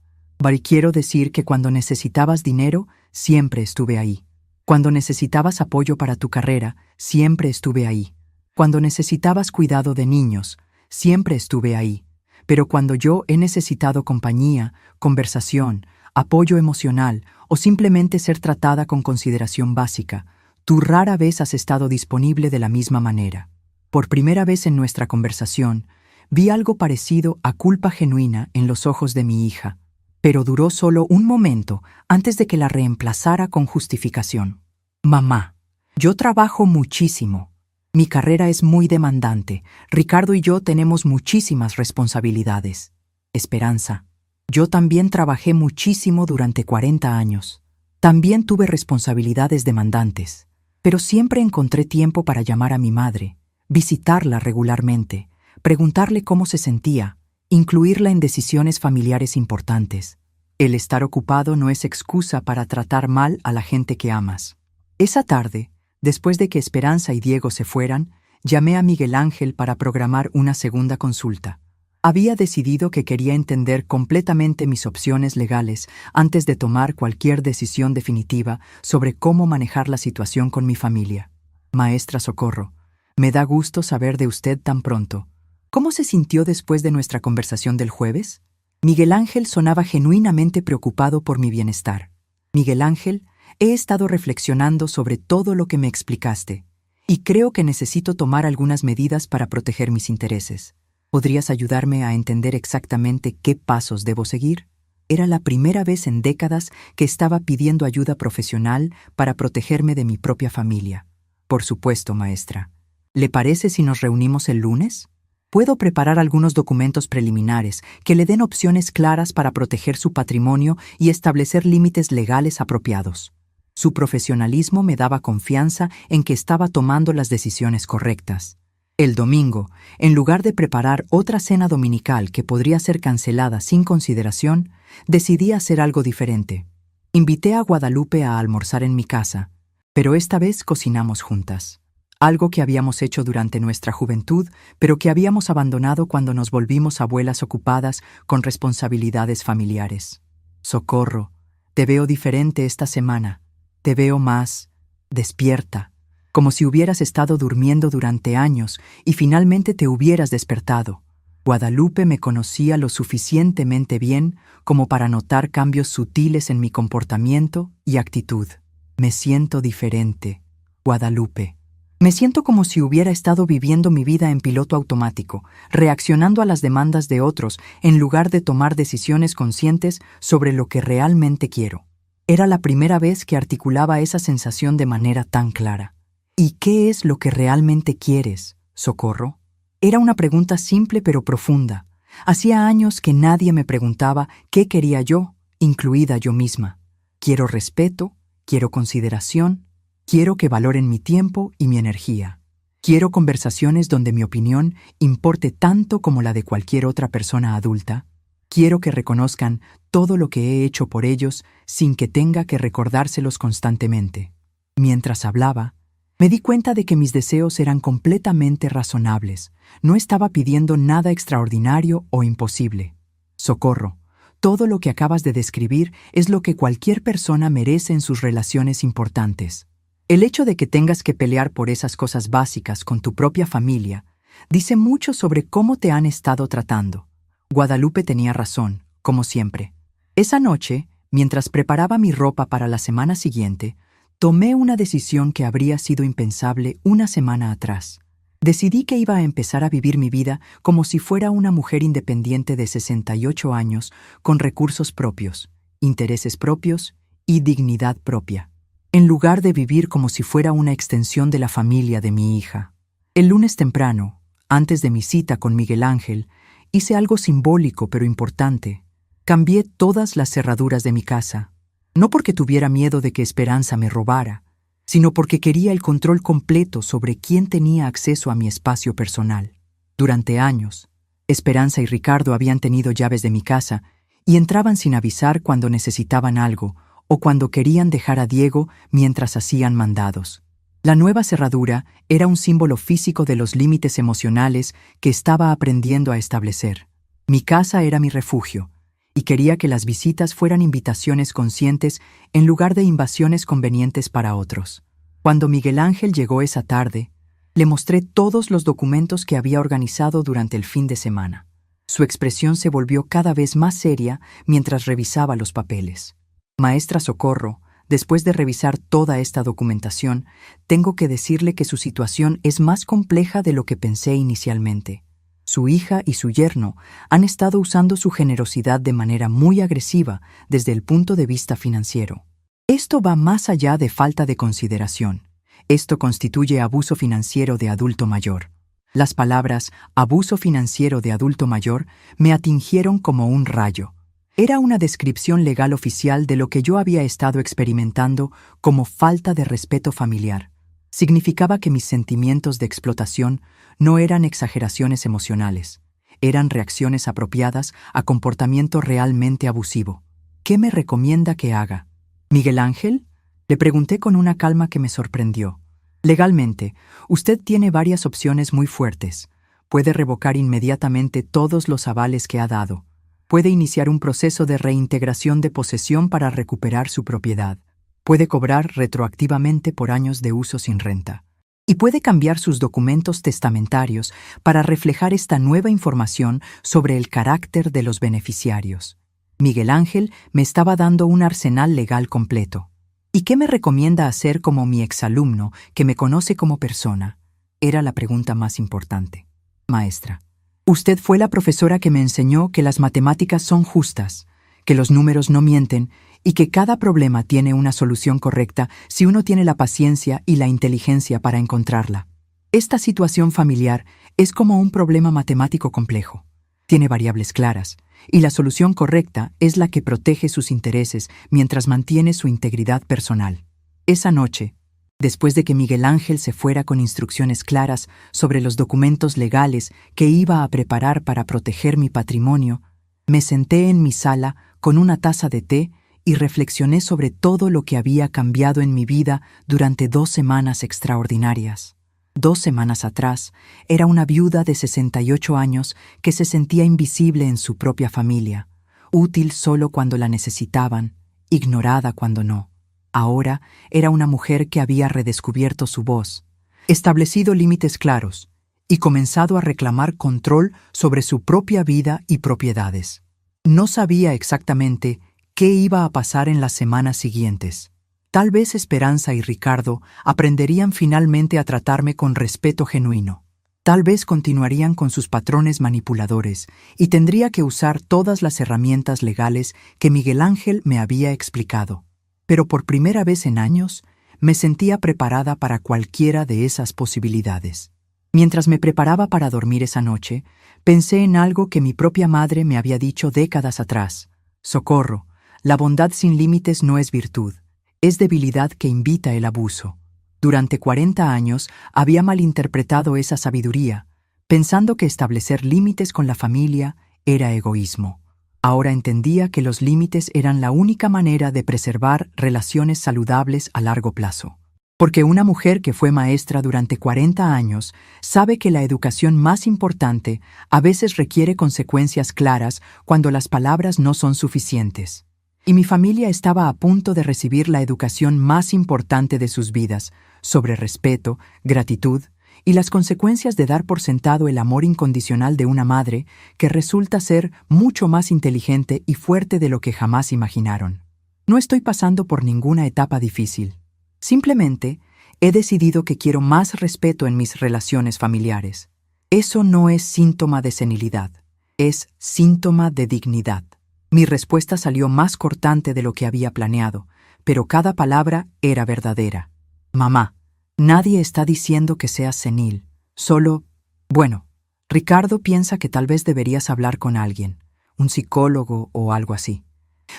Quiero decir que cuando necesitabas dinero, siempre estuve ahí. Cuando necesitabas apoyo para tu carrera, siempre estuve ahí. Cuando necesitabas cuidado de niños, siempre estuve ahí. Pero cuando yo he necesitado compañía, conversación, apoyo emocional o simplemente ser tratada con consideración básica, tú rara vez has estado disponible de la misma manera. Por primera vez en nuestra conversación, vi algo parecido a culpa genuina en los ojos de mi hija, pero duró solo un momento antes de que la reemplazara con justificación. Mamá, yo trabajo muchísimo. Mi carrera es muy demandante. Ricardo y yo tenemos muchísimas responsabilidades. Esperanza, yo también trabajé muchísimo durante 40 años. También tuve responsabilidades demandantes, pero siempre encontré tiempo para llamar a mi madre, visitarla regularmente, preguntarle cómo se sentía, incluirla en decisiones familiares importantes. El estar ocupado no es excusa para tratar mal a la gente que amas. Esa tarde, después de que Esperanza y Diego se fueran, llamé a Miguel Ángel para programar una segunda consulta. Había decidido que quería entender completamente mis opciones legales antes de tomar cualquier decisión definitiva sobre cómo manejar la situación con mi familia. Maestra Socorro, me da gusto saber de usted tan pronto. ¿Cómo se sintió después de nuestra conversación del jueves? Miguel Ángel sonaba genuinamente preocupado por mi bienestar. Miguel Ángel, he estado reflexionando sobre todo lo que me explicaste, y creo que necesito tomar algunas medidas para proteger mis intereses. ¿Podrías ayudarme a entender exactamente qué pasos debo seguir? Era la primera vez en décadas que estaba pidiendo ayuda profesional para protegerme de mi propia familia. Por supuesto, maestra. ¿Le parece si nos reunimos el lunes? Puedo preparar algunos documentos preliminares que le den opciones claras para proteger su patrimonio y establecer límites legales apropiados. Su profesionalismo me daba confianza en que estaba tomando las decisiones correctas. El domingo, en lugar de preparar otra cena dominical que podría ser cancelada sin consideración, decidí hacer algo diferente. Invité a Guadalupe a almorzar en mi casa, pero esta vez cocinamos juntas. Algo que habíamos hecho durante nuestra juventud, pero que habíamos abandonado cuando nos volvimos abuelas ocupadas con responsabilidades familiares. Socorro, te veo diferente esta semana. Te veo más despierta, como si hubieras estado durmiendo durante años y finalmente te hubieras despertado. Guadalupe me conocía lo suficientemente bien como para notar cambios sutiles en mi comportamiento y actitud. Me siento diferente, Guadalupe. Me siento como si hubiera estado viviendo mi vida en piloto automático, reaccionando a las demandas de otros en lugar de tomar decisiones conscientes sobre lo que realmente quiero. Era la primera vez que articulaba esa sensación de manera tan clara. ¿Y qué es lo que realmente quieres, Socorro? Era una pregunta simple pero profunda. Hacía años que nadie me preguntaba qué quería yo, incluida yo misma. Quiero respeto, quiero consideración, quiero que valoren mi tiempo y mi energía. Quiero conversaciones donde mi opinión importe tanto como la de cualquier otra persona adulta. Quiero que reconozcan todo lo que he hecho por ellos sin que tenga que recordárselos constantemente. Mientras hablaba, me di cuenta de que mis deseos eran completamente razonables. No estaba pidiendo nada extraordinario o imposible. Socorro, todo lo que acabas de describir es lo que cualquier persona merece en sus relaciones importantes. El hecho de que tengas que pelear por esas cosas básicas con tu propia familia dice mucho sobre cómo te han estado tratando. Guadalupe tenía razón, como siempre. Esa noche, mientras preparaba mi ropa para la semana siguiente, tomé una decisión que habría sido impensable una semana atrás. Decidí que iba a empezar a vivir mi vida como si fuera una mujer independiente de 68 años, con recursos propios, intereses propios y dignidad propia, en lugar de vivir como si fuera una extensión de la familia de mi hija. El lunes temprano, antes de mi cita con Miguel Ángel, hice algo simbólico pero importante. Cambié todas las cerraduras de mi casa, no porque tuviera miedo de que Esperanza me robara, sino porque quería el control completo sobre quién tenía acceso a mi espacio personal. Durante años, Esperanza y Ricardo habían tenido llaves de mi casa y entraban sin avisar cuando necesitaban algo o cuando querían dejar a Diego mientras hacían mandados. La nueva cerradura era un símbolo físico de los límites emocionales que estaba aprendiendo a establecer. Mi casa era mi refugio, y quería que las visitas fueran invitaciones conscientes en lugar de invasiones convenientes para otros. Cuando Miguel Ángel llegó esa tarde, le mostré todos los documentos que había organizado durante el fin de semana. Su expresión se volvió cada vez más seria mientras revisaba los papeles. Maestra Socorro, después de revisar toda esta documentación, tengo que decirle que su situación es más compleja de lo que pensé inicialmente. Su hija y su yerno han estado usando su generosidad de manera muy agresiva desde el punto de vista financiero. Esto va más allá de falta de consideración. Esto constituye abuso financiero de adulto mayor. Las palabras abuso financiero de adulto mayor me atingieron como un rayo. Era una descripción legal oficial de lo que yo había estado experimentando como falta de respeto familiar. Significaba que mis sentimientos de explotación no eran exageraciones emocionales, eran reacciones apropiadas a comportamiento realmente abusivo. ¿Qué me recomienda que haga? ¿Miguel Ángel? Le pregunté con una calma que me sorprendió. Legalmente, usted tiene varias opciones muy fuertes. Puede revocar inmediatamente todos los avales que ha dado. Puede iniciar un proceso de reintegración de posesión para recuperar su propiedad. Puede cobrar retroactivamente por años de uso sin renta. Y puede cambiar sus documentos testamentarios para reflejar esta nueva información sobre el carácter de los beneficiarios. Miguel Ángel me estaba dando un arsenal legal completo. ¿Y qué me recomienda hacer como mi exalumno que me conoce como persona? Era la pregunta más importante. Maestra, usted fue la profesora que me enseñó que las matemáticas son justas, que los números no mienten y que cada problema tiene una solución correcta si uno tiene la paciencia y la inteligencia para encontrarla. Esta situación familiar es como un problema matemático complejo. Tiene variables claras, y la solución correcta es la que protege sus intereses mientras mantiene su integridad personal. Esa noche, después de que Miguel Ángel se fuera con instrucciones claras sobre los documentos legales que iba a preparar para proteger mi patrimonio, me senté en mi sala con una taza de té y reflexioné sobre todo lo que había cambiado en mi vida durante 2 semanas extraordinarias. 2 semanas atrás, era una viuda de 68 años que se sentía invisible en su propia familia, útil solo cuando la necesitaban, ignorada cuando no. Ahora era una mujer que había redescubierto su voz, establecido límites claros y comenzado a reclamar control sobre su propia vida y propiedades. No sabía exactamente qué iba a pasar en las semanas siguientes. Tal vez Esperanza y Ricardo aprenderían finalmente a tratarme con respeto genuino. Tal vez continuarían con sus patrones manipuladores y tendría que usar todas las herramientas legales que Miguel Ángel me había explicado. Pero por primera vez en años, me sentía preparada para cualquiera de esas posibilidades. Mientras me preparaba para dormir esa noche, pensé en algo que mi propia madre me había dicho décadas atrás. Socorro, la bondad sin límites no es virtud. Es debilidad que invita el abuso. Durante 40 años había malinterpretado esa sabiduría, pensando que establecer límites con la familia era egoísmo. Ahora entendía que los límites eran la única manera de preservar relaciones saludables a largo plazo. Porque una mujer que fue maestra durante 40 años sabe que la educación más importante a veces requiere consecuencias claras cuando las palabras no son suficientes. Y mi familia estaba a punto de recibir la educación más importante de sus vidas, sobre respeto, gratitud y las consecuencias de dar por sentado el amor incondicional de una madre que resulta ser mucho más inteligente y fuerte de lo que jamás imaginaron. No estoy pasando por ninguna etapa difícil. Simplemente he decidido que quiero más respeto en mis relaciones familiares. Eso no es síntoma de senilidad, es síntoma de dignidad. Mi respuesta salió más cortante de lo que había planeado, pero cada palabra era verdadera. Mamá, nadie está diciendo que seas senil, solo... Bueno, Ricardo piensa que tal vez deberías hablar con alguien, un psicólogo o algo así,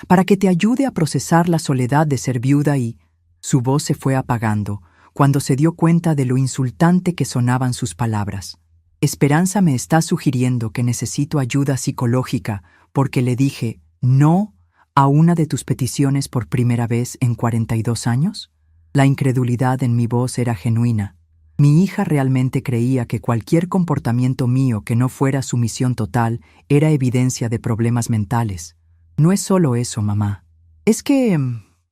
para que te ayude a procesar la soledad de ser viuda y... Su voz se fue apagando cuando se dio cuenta de lo insultante que sonaban sus palabras. Esperanza me está sugiriendo que necesito ayuda psicológica porque le dije no a una de tus peticiones por primera vez en 42 años. La incredulidad en mi voz era genuina. Mi hija realmente creía que cualquier comportamiento mío que no fuera sumisión total era evidencia de problemas mentales. No es solo eso, mamá. Es que,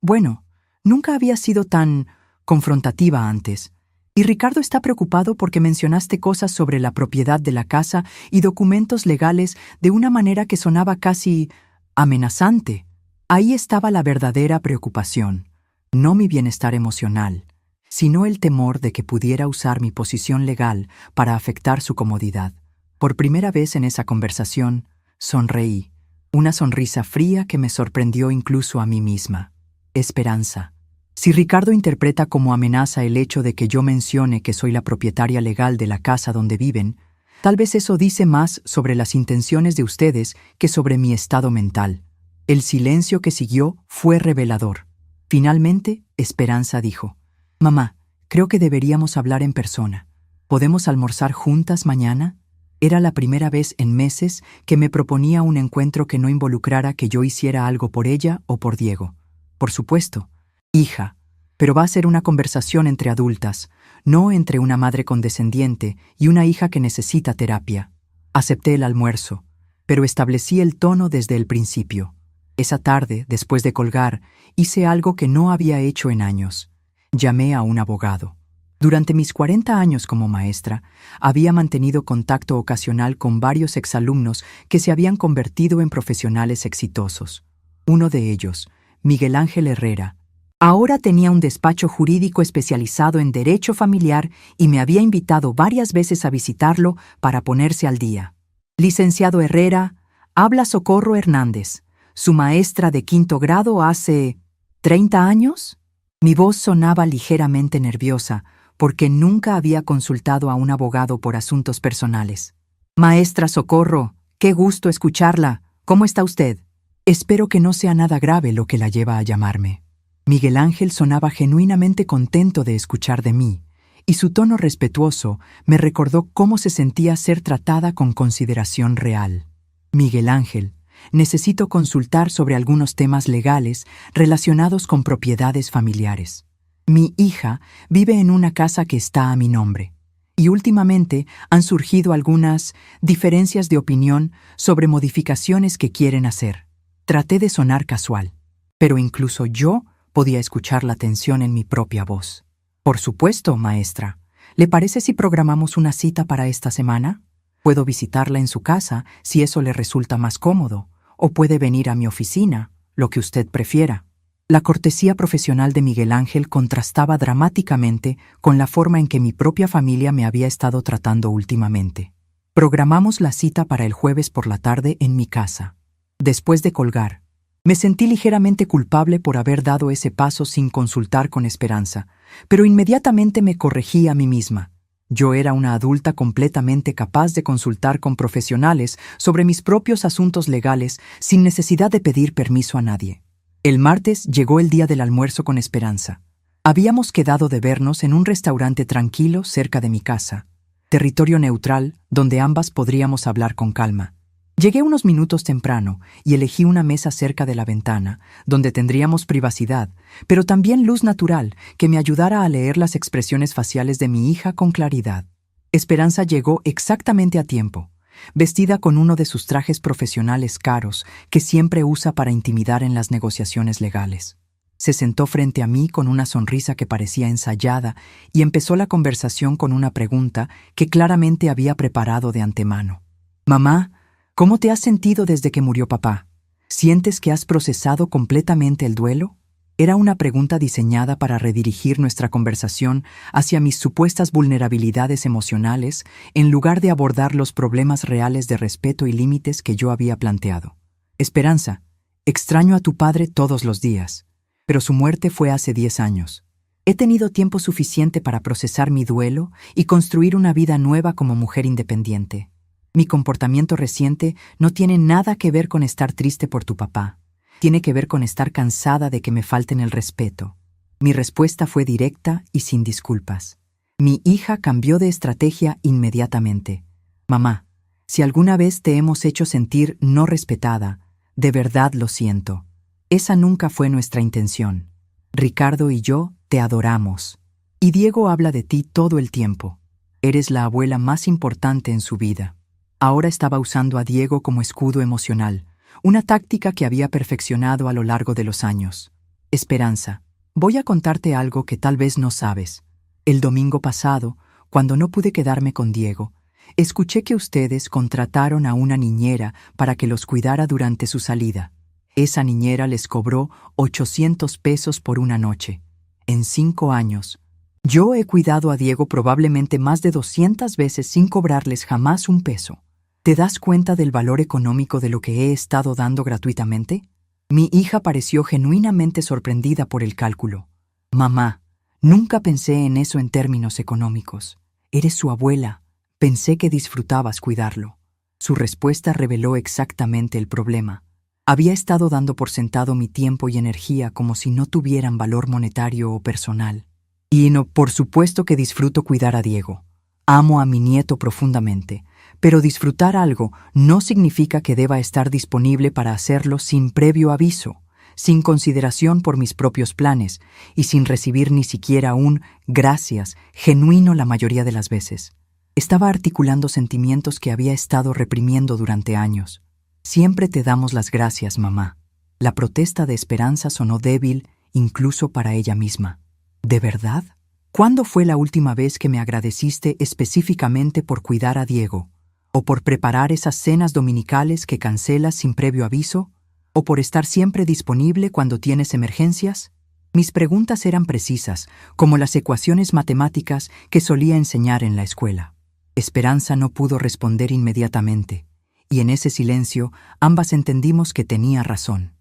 bueno, nunca había sido tan confrontativa antes. Y Ricardo está preocupado porque mencionaste cosas sobre la propiedad de la casa y documentos legales de una manera que sonaba casi amenazante. Ahí estaba la verdadera preocupación, no mi bienestar emocional, sino el temor de que pudiera usar mi posición legal para afectar su comodidad. Por primera vez en esa conversación, sonreí, una sonrisa fría que me sorprendió incluso a mí misma. Esperanza. Si Ricardo interpreta como amenaza el hecho de que yo mencione que soy la propietaria legal de la casa donde viven, tal vez eso dice más sobre las intenciones de ustedes que sobre mi estado mental. El silencio que siguió fue revelador. Finalmente, Esperanza dijo: «Mamá, creo que deberíamos hablar en persona. ¿Podemos almorzar juntas mañana?» Era la primera vez en meses que me proponía un encuentro que no involucrara que yo hiciera algo por ella o por Diego. Por supuesto, hija, pero va a ser una conversación entre adultas, no entre una madre condescendiente y una hija que necesita terapia. Acepté el almuerzo, pero establecí el tono desde el principio. Esa tarde, después de colgar, hice algo que no había hecho en años. Llamé a un abogado. Durante mis 40 años como maestra, había mantenido contacto ocasional con varios exalumnos que se habían convertido en profesionales exitosos. Uno de ellos, Miguel Ángel Herrera, ahora tenía un despacho jurídico especializado en derecho familiar y me había invitado varias veces a visitarlo para ponerse al día. Licenciado Herrera, habla Socorro Hernández, su maestra de 5º grado hace 30 años. Mi voz sonaba ligeramente nerviosa, porque nunca había consultado a un abogado por asuntos personales. Maestra Socorro, qué gusto escucharla. ¿Cómo está usted? Espero que no sea nada grave lo que la lleva a llamarme. Miguel Ángel sonaba genuinamente contento de escuchar de mí, y su tono respetuoso me recordó cómo se sentía ser tratada con consideración real. Miguel Ángel, necesito consultar sobre algunos temas legales relacionados con propiedades familiares. Mi hija vive en una casa que está a mi nombre, y últimamente han surgido algunas diferencias de opinión sobre modificaciones que quieren hacer. Traté de sonar casual, pero incluso yo podía escuchar la tensión en mi propia voz. Por supuesto, maestra. ¿Le parece si programamos una cita para esta semana? Puedo visitarla en su casa si eso le resulta más cómodo, o puede venir a mi oficina, lo que usted prefiera. La cortesía profesional de Miguel Ángel contrastaba dramáticamente con la forma en que mi propia familia me había estado tratando últimamente. Programamos la cita para el jueves por la tarde en mi casa. Después de colgar, me sentí ligeramente culpable por haber dado ese paso sin consultar con Esperanza, pero inmediatamente me corregí a mí misma. Yo era una adulta completamente capaz de consultar con profesionales sobre mis propios asuntos legales sin necesidad de pedir permiso a nadie. El martes llegó el día del almuerzo con Esperanza. Habíamos quedado de vernos en un restaurante tranquilo cerca de mi casa, territorio neutral donde ambas podríamos hablar con calma. Llegué unos minutos temprano y elegí una mesa cerca de la ventana, donde tendríamos privacidad, pero también luz natural que me ayudara a leer las expresiones faciales de mi hija con claridad. Esperanza llegó exactamente a tiempo, vestida con uno de sus trajes profesionales caros que siempre usa para intimidar en las negociaciones legales. Se sentó frente a mí con una sonrisa que parecía ensayada y empezó la conversación con una pregunta que claramente había preparado de antemano. «Mamá, ¿cómo te has sentido desde que murió papá? ¿Sientes que has procesado completamente el duelo?» Era una pregunta diseñada para redirigir nuestra conversación hacia mis supuestas vulnerabilidades emocionales en lugar de abordar los problemas reales de respeto y límites que yo había planteado. «Esperanza, extraño a tu padre todos los días, pero su muerte fue hace 10 años. He tenido tiempo suficiente para procesar mi duelo y construir una vida nueva como mujer independiente. Mi comportamiento reciente no tiene nada que ver con estar triste por tu papá. Tiene que ver con estar cansada de que me falten el respeto». Mi respuesta fue directa y sin disculpas. Mi hija cambió de estrategia inmediatamente. «Mamá, si alguna vez te hemos hecho sentir no respetada, de verdad lo siento. Esa nunca fue nuestra intención. Ricardo y yo te adoramos. Y Diego habla de ti todo el tiempo. Eres la abuela más importante en su vida». Ahora estaba usando a Diego como escudo emocional, una táctica que había perfeccionado a lo largo de los años. Esperanza, voy a contarte algo que tal vez no sabes. El domingo pasado, cuando no pude quedarme con Diego, escuché que ustedes contrataron a una niñera para que los cuidara durante su salida. Esa niñera les cobró 800 pesos por una noche. En 5 años, yo he cuidado a Diego probablemente más de 200 veces sin cobrarles jamás un peso. ¿Te das cuenta del valor económico de lo que he estado dando gratuitamente? Mi hija pareció genuinamente sorprendida por el cálculo. Mamá, nunca pensé en eso en términos económicos. Eres su abuela. Pensé que disfrutabas cuidarlo. Su respuesta reveló exactamente el problema. Había estado dando por sentado mi tiempo y energía como si no tuvieran valor monetario o personal. Y no, por supuesto que disfruto cuidar a Diego. Amo a mi nieto profundamente, pero disfrutar algo no significa que deba estar disponible para hacerlo sin previo aviso, sin consideración por mis propios planes y sin recibir ni siquiera un gracias genuino la mayoría de las veces. Estaba articulando sentimientos que había estado reprimiendo durante años. Siempre te damos las gracias, mamá. La protesta de Esperanza sonó débil incluso para ella misma. ¿De verdad? ¿Cuándo fue la última vez que me agradeciste específicamente por cuidar a Diego? ¿O por preparar esas cenas dominicales que cancelas sin previo aviso? ¿O por estar siempre disponible cuando tienes emergencias? Mis preguntas eran precisas, como las ecuaciones matemáticas que solía enseñar en la escuela. Esperanza no pudo responder inmediatamente, y en ese silencio ambas entendimos que tenía razón.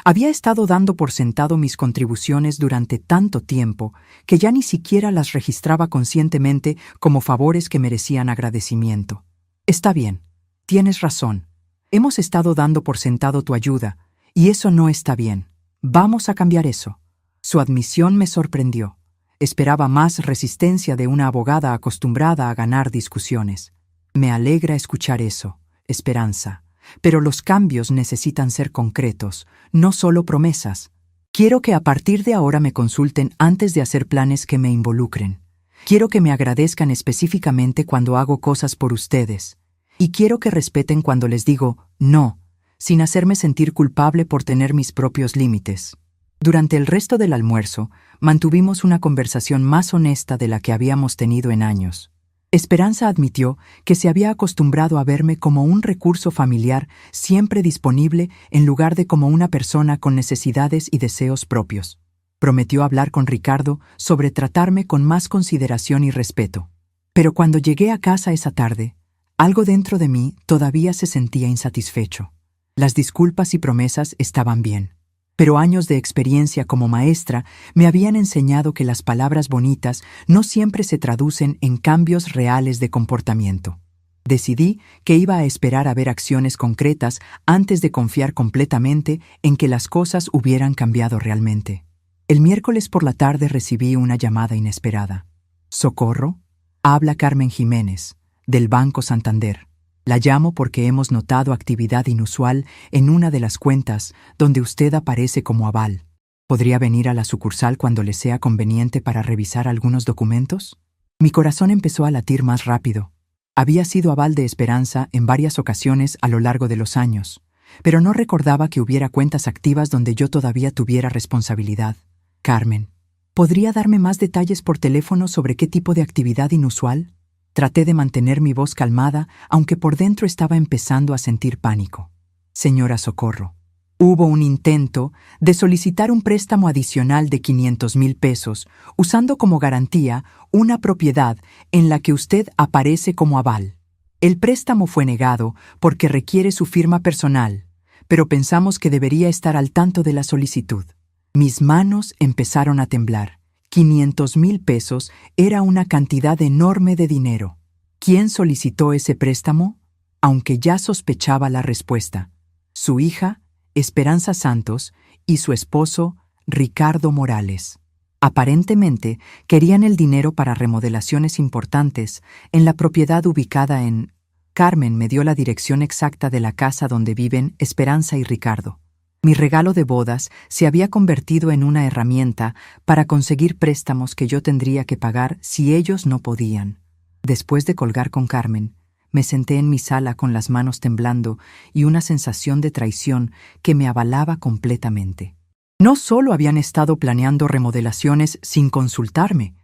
Había estado dando por sentado mis contribuciones durante tanto tiempo que ya ni siquiera las registraba conscientemente como favores que merecían agradecimiento. Está bien, tienes razón. Hemos estado dando por sentado tu ayuda, y eso no está bien. Vamos a cambiar eso. Su admisión me sorprendió. Esperaba más resistencia de una abogada acostumbrada a ganar discusiones. Me alegra escuchar eso, Esperanza. Pero los cambios necesitan ser concretos, no solo promesas. Quiero que a partir de ahora me consulten antes de hacer planes que me involucren. Quiero que me agradezcan específicamente cuando hago cosas por ustedes. Y quiero que respeten cuando les digo no, sin hacerme sentir culpable por tener mis propios límites. Durante el resto del almuerzo, mantuvimos una conversación más honesta de la que habíamos tenido en años. Esperanza admitió que se había acostumbrado a verme como un recurso familiar siempre disponible en lugar de como una persona con necesidades y deseos propios. Prometió hablar con Ricardo sobre tratarme con más consideración y respeto. Pero cuando llegué a casa esa tarde, algo dentro de mí todavía se sentía insatisfecho. Las disculpas y promesas estaban bien. Pero años de experiencia como maestra me habían enseñado que las palabras bonitas no siempre se traducen en cambios reales de comportamiento. Decidí que iba a esperar a ver acciones concretas antes de confiar completamente en que las cosas hubieran cambiado realmente. El miércoles por la tarde recibí una llamada inesperada. «¿Socorro?» Habla Carmen Jiménez, del Banco Santander. La llamo porque hemos notado actividad inusual en una de las cuentas donde usted aparece como aval. ¿Podría venir a la sucursal cuando le sea conveniente para revisar algunos documentos? Mi corazón empezó a latir más rápido. Había sido aval de Esperanza en varias ocasiones a lo largo de los años, pero no recordaba que hubiera cuentas activas donde yo todavía tuviera responsabilidad. Carmen, ¿podría darme más detalles por teléfono sobre qué tipo de actividad inusual? Traté de mantener mi voz calmada, aunque por dentro estaba empezando a sentir pánico. Señora Socorro, hubo un intento de solicitar un préstamo adicional de 500,000 pesos, usando como garantía una propiedad en la que usted aparece como aval. El préstamo fue negado porque requiere su firma personal, pero pensamos que debería estar al tanto de la solicitud. Mis manos empezaron a temblar. 500,000 pesos era una cantidad enorme de dinero. ¿Quién solicitó ese préstamo? Aunque ya sospechaba la respuesta. Su hija, Esperanza Santos, y su esposo, Ricardo Morales. Aparentemente, querían el dinero para remodelaciones importantes en la propiedad ubicada en... Carmen me dio la dirección exacta de la casa donde viven Esperanza y Ricardo. Mi regalo de bodas se había convertido en una herramienta para conseguir préstamos que yo tendría que pagar si ellos no podían. Después de colgar con Carmen, Me senté en mi sala con las manos temblando y una sensación de traición que me avalaba completamente. No solo habían estado planeando remodelaciones sin consultarme,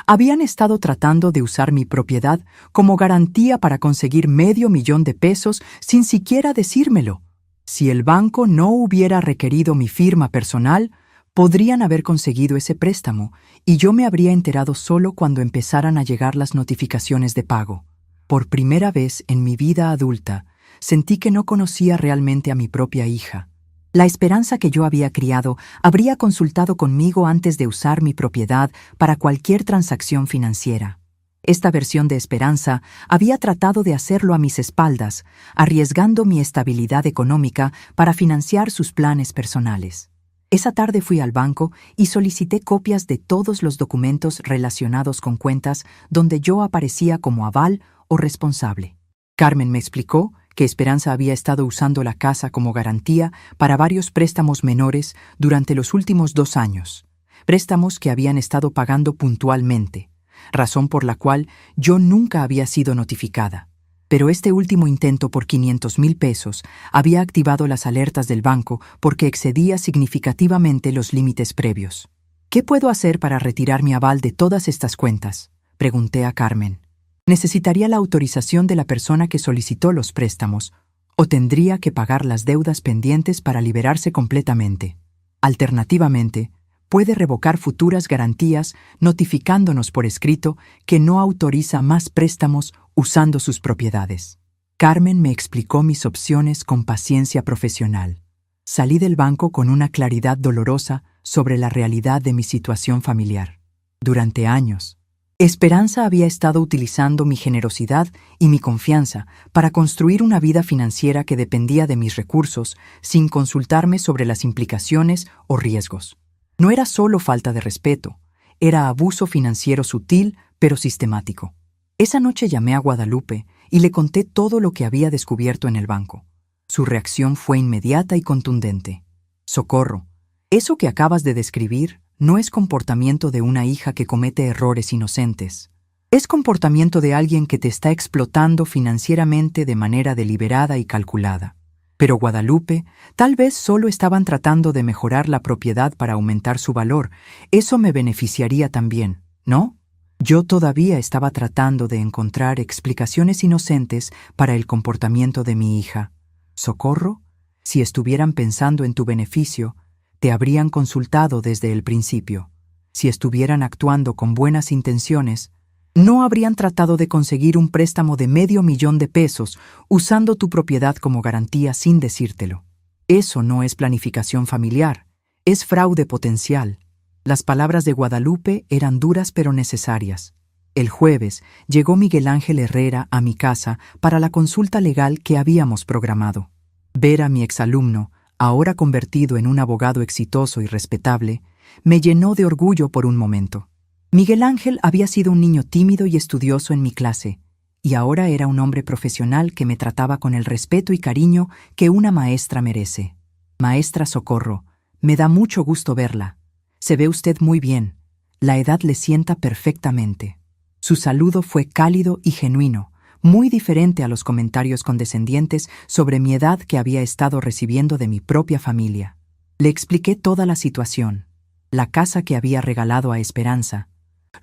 habían estado tratando de usar mi propiedad como garantía para conseguir $500,000 sin siquiera decírmelo. Si el banco no hubiera requerido mi firma personal, podrían haber conseguido ese préstamo y yo me habría enterado solo cuando empezaran a llegar las notificaciones de pago. Por primera vez en mi vida adulta, sentí que no conocía realmente a mi propia hija. La Esperanza que yo había criado habría consultado conmigo antes de usar mi propiedad para cualquier transacción financiera. Esta versión de Esperanza había tratado de hacerlo a mis espaldas, arriesgando mi estabilidad económica para financiar sus planes personales. Esa tarde fui al banco y solicité copias de todos los documentos relacionados con cuentas donde yo aparecía como aval o responsable. Carmen me explicó que Esperanza había estado usando la casa como garantía para varios préstamos menores durante los últimos 2 años, préstamos que habían estado pagando puntualmente, razón por la cual yo nunca había sido notificada. Pero este último intento por $500,000 había activado las alertas del banco porque excedía significativamente los límites previos. ¿Qué puedo hacer para retirar mi aval de todas estas cuentas?, pregunté a Carmen. Necesitaría la autorización de la persona que solicitó los préstamos, o tendría que pagar las deudas pendientes para liberarse completamente. Alternativamente, puede revocar futuras garantías notificándonos por escrito que no autoriza más préstamos usando sus propiedades. Carmen me explicó mis opciones con paciencia profesional. Salí del banco con una claridad dolorosa sobre la realidad de mi situación familiar. Durante años, Esperanza había estado utilizando mi generosidad y mi confianza para construir una vida financiera que dependía de mis recursos sin consultarme sobre las implicaciones o riesgos. No era solo falta de respeto, era abuso financiero sutil pero sistemático. Esa noche llamé a Guadalupe y le conté todo lo que había descubierto en el banco. Su reacción fue inmediata y contundente. «Socorro, eso que acabas de describir no es comportamiento de una hija que comete errores inocentes. Es comportamiento de alguien que te está explotando financieramente de manera deliberada y calculada. Pero Guadalupe, tal vez solo estaban tratando de mejorar la propiedad para aumentar su valor. Eso me beneficiaría también, ¿no?» Yo todavía estaba tratando de encontrar explicaciones inocentes para el comportamiento de mi hija. «Socorro, si estuvieran pensando en tu beneficio, te habrían consultado desde el principio. Si estuvieran actuando con buenas intenciones, no habrían tratado de conseguir un préstamo de $500,000 usando tu propiedad como garantía sin decírtelo. Eso no es planificación familiar, es fraude potencial». Las palabras de Guadalupe eran duras pero necesarias. El jueves llegó Miguel Ángel Herrera a mi casa para la consulta legal que habíamos programado. Ver a mi exalumno, ahora convertido en un abogado exitoso y respetable, me llenó de orgullo por un momento. Miguel Ángel había sido un niño tímido y estudioso en mi clase, y ahora era un hombre profesional que me trataba con el respeto y cariño que una maestra merece. «Maestra Socorro, me da mucho gusto verla. Se ve usted muy bien. La edad le sienta perfectamente». Su saludo fue cálido y genuino, muy diferente a los comentarios condescendientes sobre mi edad que había estado recibiendo de mi propia familia. Le expliqué toda la situación, la casa que había regalado a Esperanza,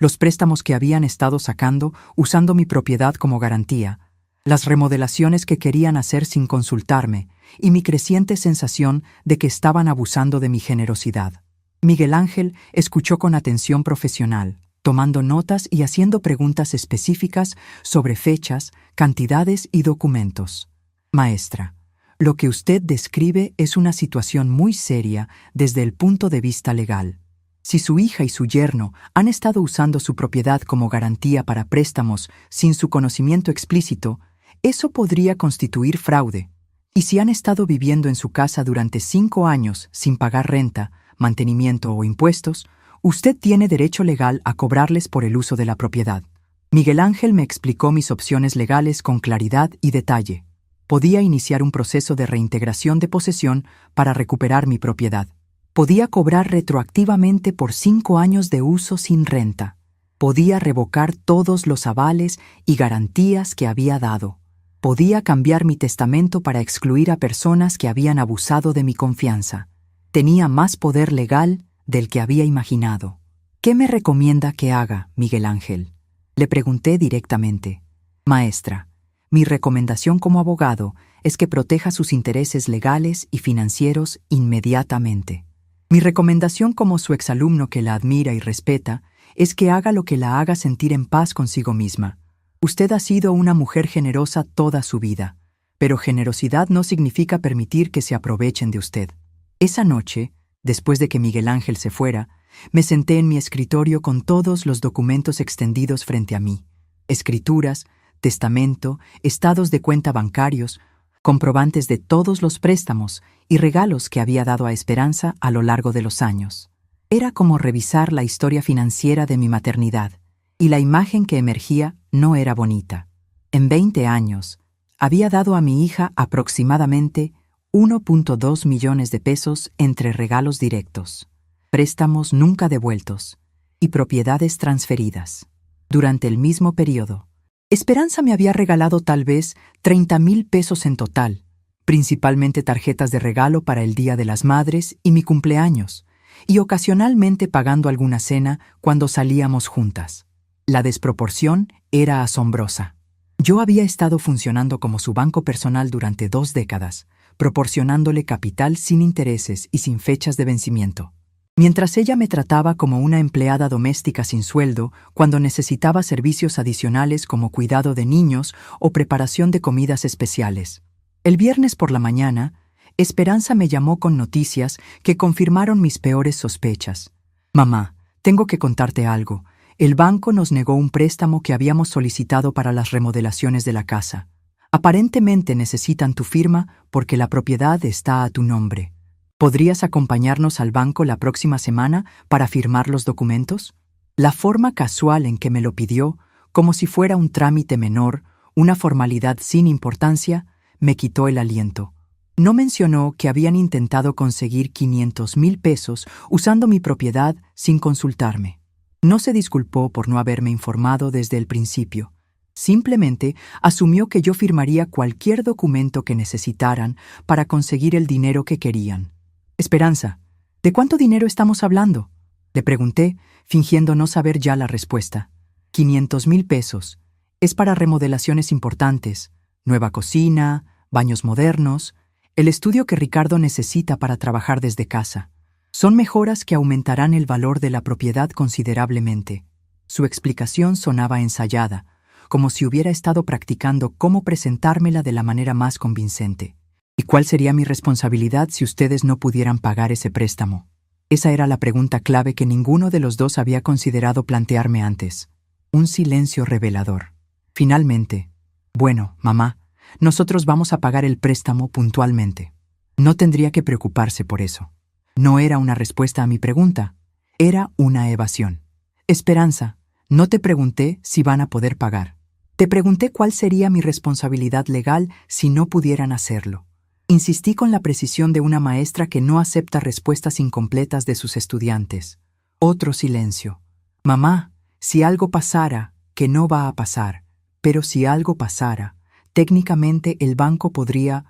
los préstamos que habían estado sacando usando mi propiedad como garantía, las remodelaciones que querían hacer sin consultarme y mi creciente sensación de que estaban abusando de mi generosidad. Miguel Ángel escuchó con atención profesional, tomando notas y haciendo preguntas específicas sobre fechas, cantidades y documentos. «Maestra, lo que usted describe es una situación muy seria desde el punto de vista legal. Si su hija y su yerno han estado usando su propiedad como garantía para préstamos sin su conocimiento explícito, eso podría constituir fraude. Y si han estado viviendo en su casa durante 5 años sin pagar renta, mantenimiento o impuestos, usted tiene derecho legal a cobrarles por el uso de la propiedad». Miguel Ángel me explicó mis opciones legales con claridad y detalle. Podía iniciar un proceso de reintegración de posesión para recuperar mi propiedad. Podía cobrar retroactivamente por 5 años de uso sin renta. Podía revocar todos los avales y garantías que había dado. Podía cambiar mi testamento para excluir a personas que habían abusado de mi confianza. Tenía más poder legal del que había imaginado. ¿Qué me recomienda que haga, Miguel Ángel? Le pregunté directamente. Maestra, mi recomendación como abogado es que proteja sus intereses legales y financieros inmediatamente. Mi recomendación como su exalumno que la admira y respeta es que haga lo que la haga sentir en paz consigo misma. Usted ha sido una mujer generosa toda su vida, pero generosidad no significa permitir que se aprovechen de usted. Esa noche, después de que Miguel Ángel se fuera, me senté en mi escritorio con todos los documentos extendidos frente a mí. Escrituras, testamento, estados de cuenta bancarios, comprobantes de todos los préstamos y regalos que había dado a Esperanza a lo largo de los años. Era como revisar la historia financiera de mi maternidad, y la imagen que emergía no era bonita. En 20 años, había dado a mi hija aproximadamente 1.2 millones de pesos entre regalos directos, préstamos nunca devueltos y propiedades transferidas. Durante el mismo periodo, Esperanza me había regalado tal vez 30,000 pesos en total, principalmente tarjetas de regalo para el Día de las Madres y mi cumpleaños, y ocasionalmente pagando alguna cena cuando salíamos juntas. La desproporción era asombrosa. Yo había estado funcionando como su banco personal durante 2 décadas, proporcionándole capital sin intereses y sin fechas de vencimiento. Mientras ella me trataba como una empleada doméstica sin sueldo cuando necesitaba servicios adicionales como cuidado de niños o preparación de comidas especiales. El viernes por la mañana, Esperanza me llamó con noticias que confirmaron mis peores sospechas. Mamá, tengo que contarte algo. El banco nos negó un préstamo que habíamos solicitado para las remodelaciones de la casa. Aparentemente necesitan tu firma porque la propiedad está a tu nombre. ¿Podrías acompañarnos al banco la próxima semana para firmar los documentos? La forma casual en que me lo pidió, como si fuera un trámite menor, una formalidad sin importancia, me quitó el aliento. No mencionó que habían intentado conseguir 500,000 pesos usando mi propiedad sin consultarme. No se disculpó por no haberme informado desde el principio. Simplemente asumió que yo firmaría cualquier documento que necesitaran para conseguir el dinero que querían. Esperanza, ¿de cuánto dinero estamos hablando? Le pregunté, fingiendo no saber ya la respuesta. 500,000 pesos. Es para remodelaciones importantes. Nueva cocina, baños modernos, el estudio que Ricardo necesita para trabajar desde casa. Son mejoras que aumentarán el valor de la propiedad considerablemente. Su explicación sonaba ensayada, como si hubiera estado practicando cómo presentármela de la manera más convincente. ¿Y cuál sería mi responsabilidad si ustedes no pudieran pagar ese préstamo? Esa era la pregunta clave que ninguno de los dos había considerado plantearme antes. Un silencio revelador. Finalmente, bueno, mamá, nosotros vamos a pagar el préstamo puntualmente. No tendría que preocuparse por eso. No era una respuesta a mi pregunta, era una evasión. Esperanza, no te pregunté si van a poder pagar. Te pregunté cuál sería mi responsabilidad legal si no pudieran hacerlo. Insistí con la precisión de una maestra que no acepta respuestas incompletas de sus estudiantes. Otro silencio. Mamá, si algo pasara, que no va a pasar, pero si algo pasara, técnicamente el banco podría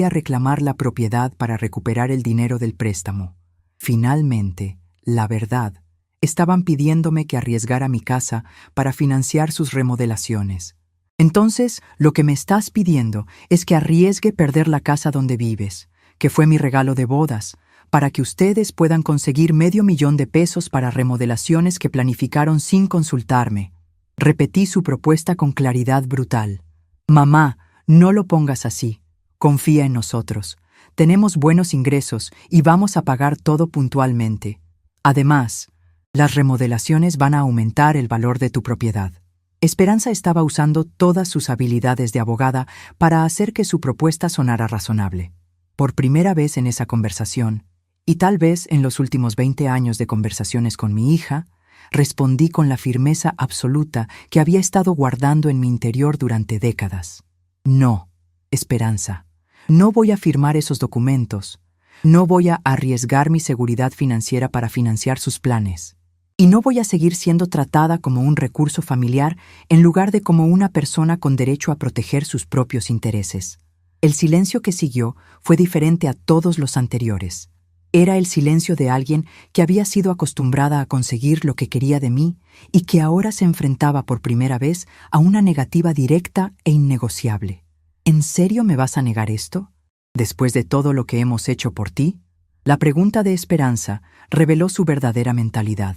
reclamar la propiedad para recuperar el dinero del préstamo. Finalmente, la verdad, estaban pidiéndome que arriesgara mi casa para financiar sus remodelaciones. Entonces, lo que me estás pidiendo es que arriesgue perder la casa donde vives, que fue mi regalo de bodas, para que ustedes puedan conseguir $500,000 de pesos para remodelaciones que planificaron sin consultarme. Repetí su propuesta con claridad brutal. Mamá, no lo pongas así. Confía en nosotros. Tenemos buenos ingresos y vamos a pagar todo puntualmente. Además, las remodelaciones van a aumentar el valor de tu propiedad. Esperanza estaba usando todas sus habilidades de abogada para hacer que su propuesta sonara razonable. Por primera vez en esa conversación, y tal vez en los últimos 20 años de conversaciones con mi hija, respondí con la firmeza absoluta que había estado guardando en mi interior durante décadas. No, Esperanza, no voy a firmar esos documentos. No voy a arriesgar mi seguridad financiera para financiar sus planes. Y no voy a seguir siendo tratada como un recurso familiar en lugar de como una persona con derecho a proteger sus propios intereses. El silencio que siguió fue diferente a todos los anteriores. Era el silencio de alguien que había sido acostumbrada a conseguir lo que quería de mí y que ahora se enfrentaba por primera vez a una negativa directa e innegociable. ¿En serio me vas a negar esto? ¿Después de todo lo que hemos hecho por ti? La pregunta de Esperanza reveló su verdadera mentalidad.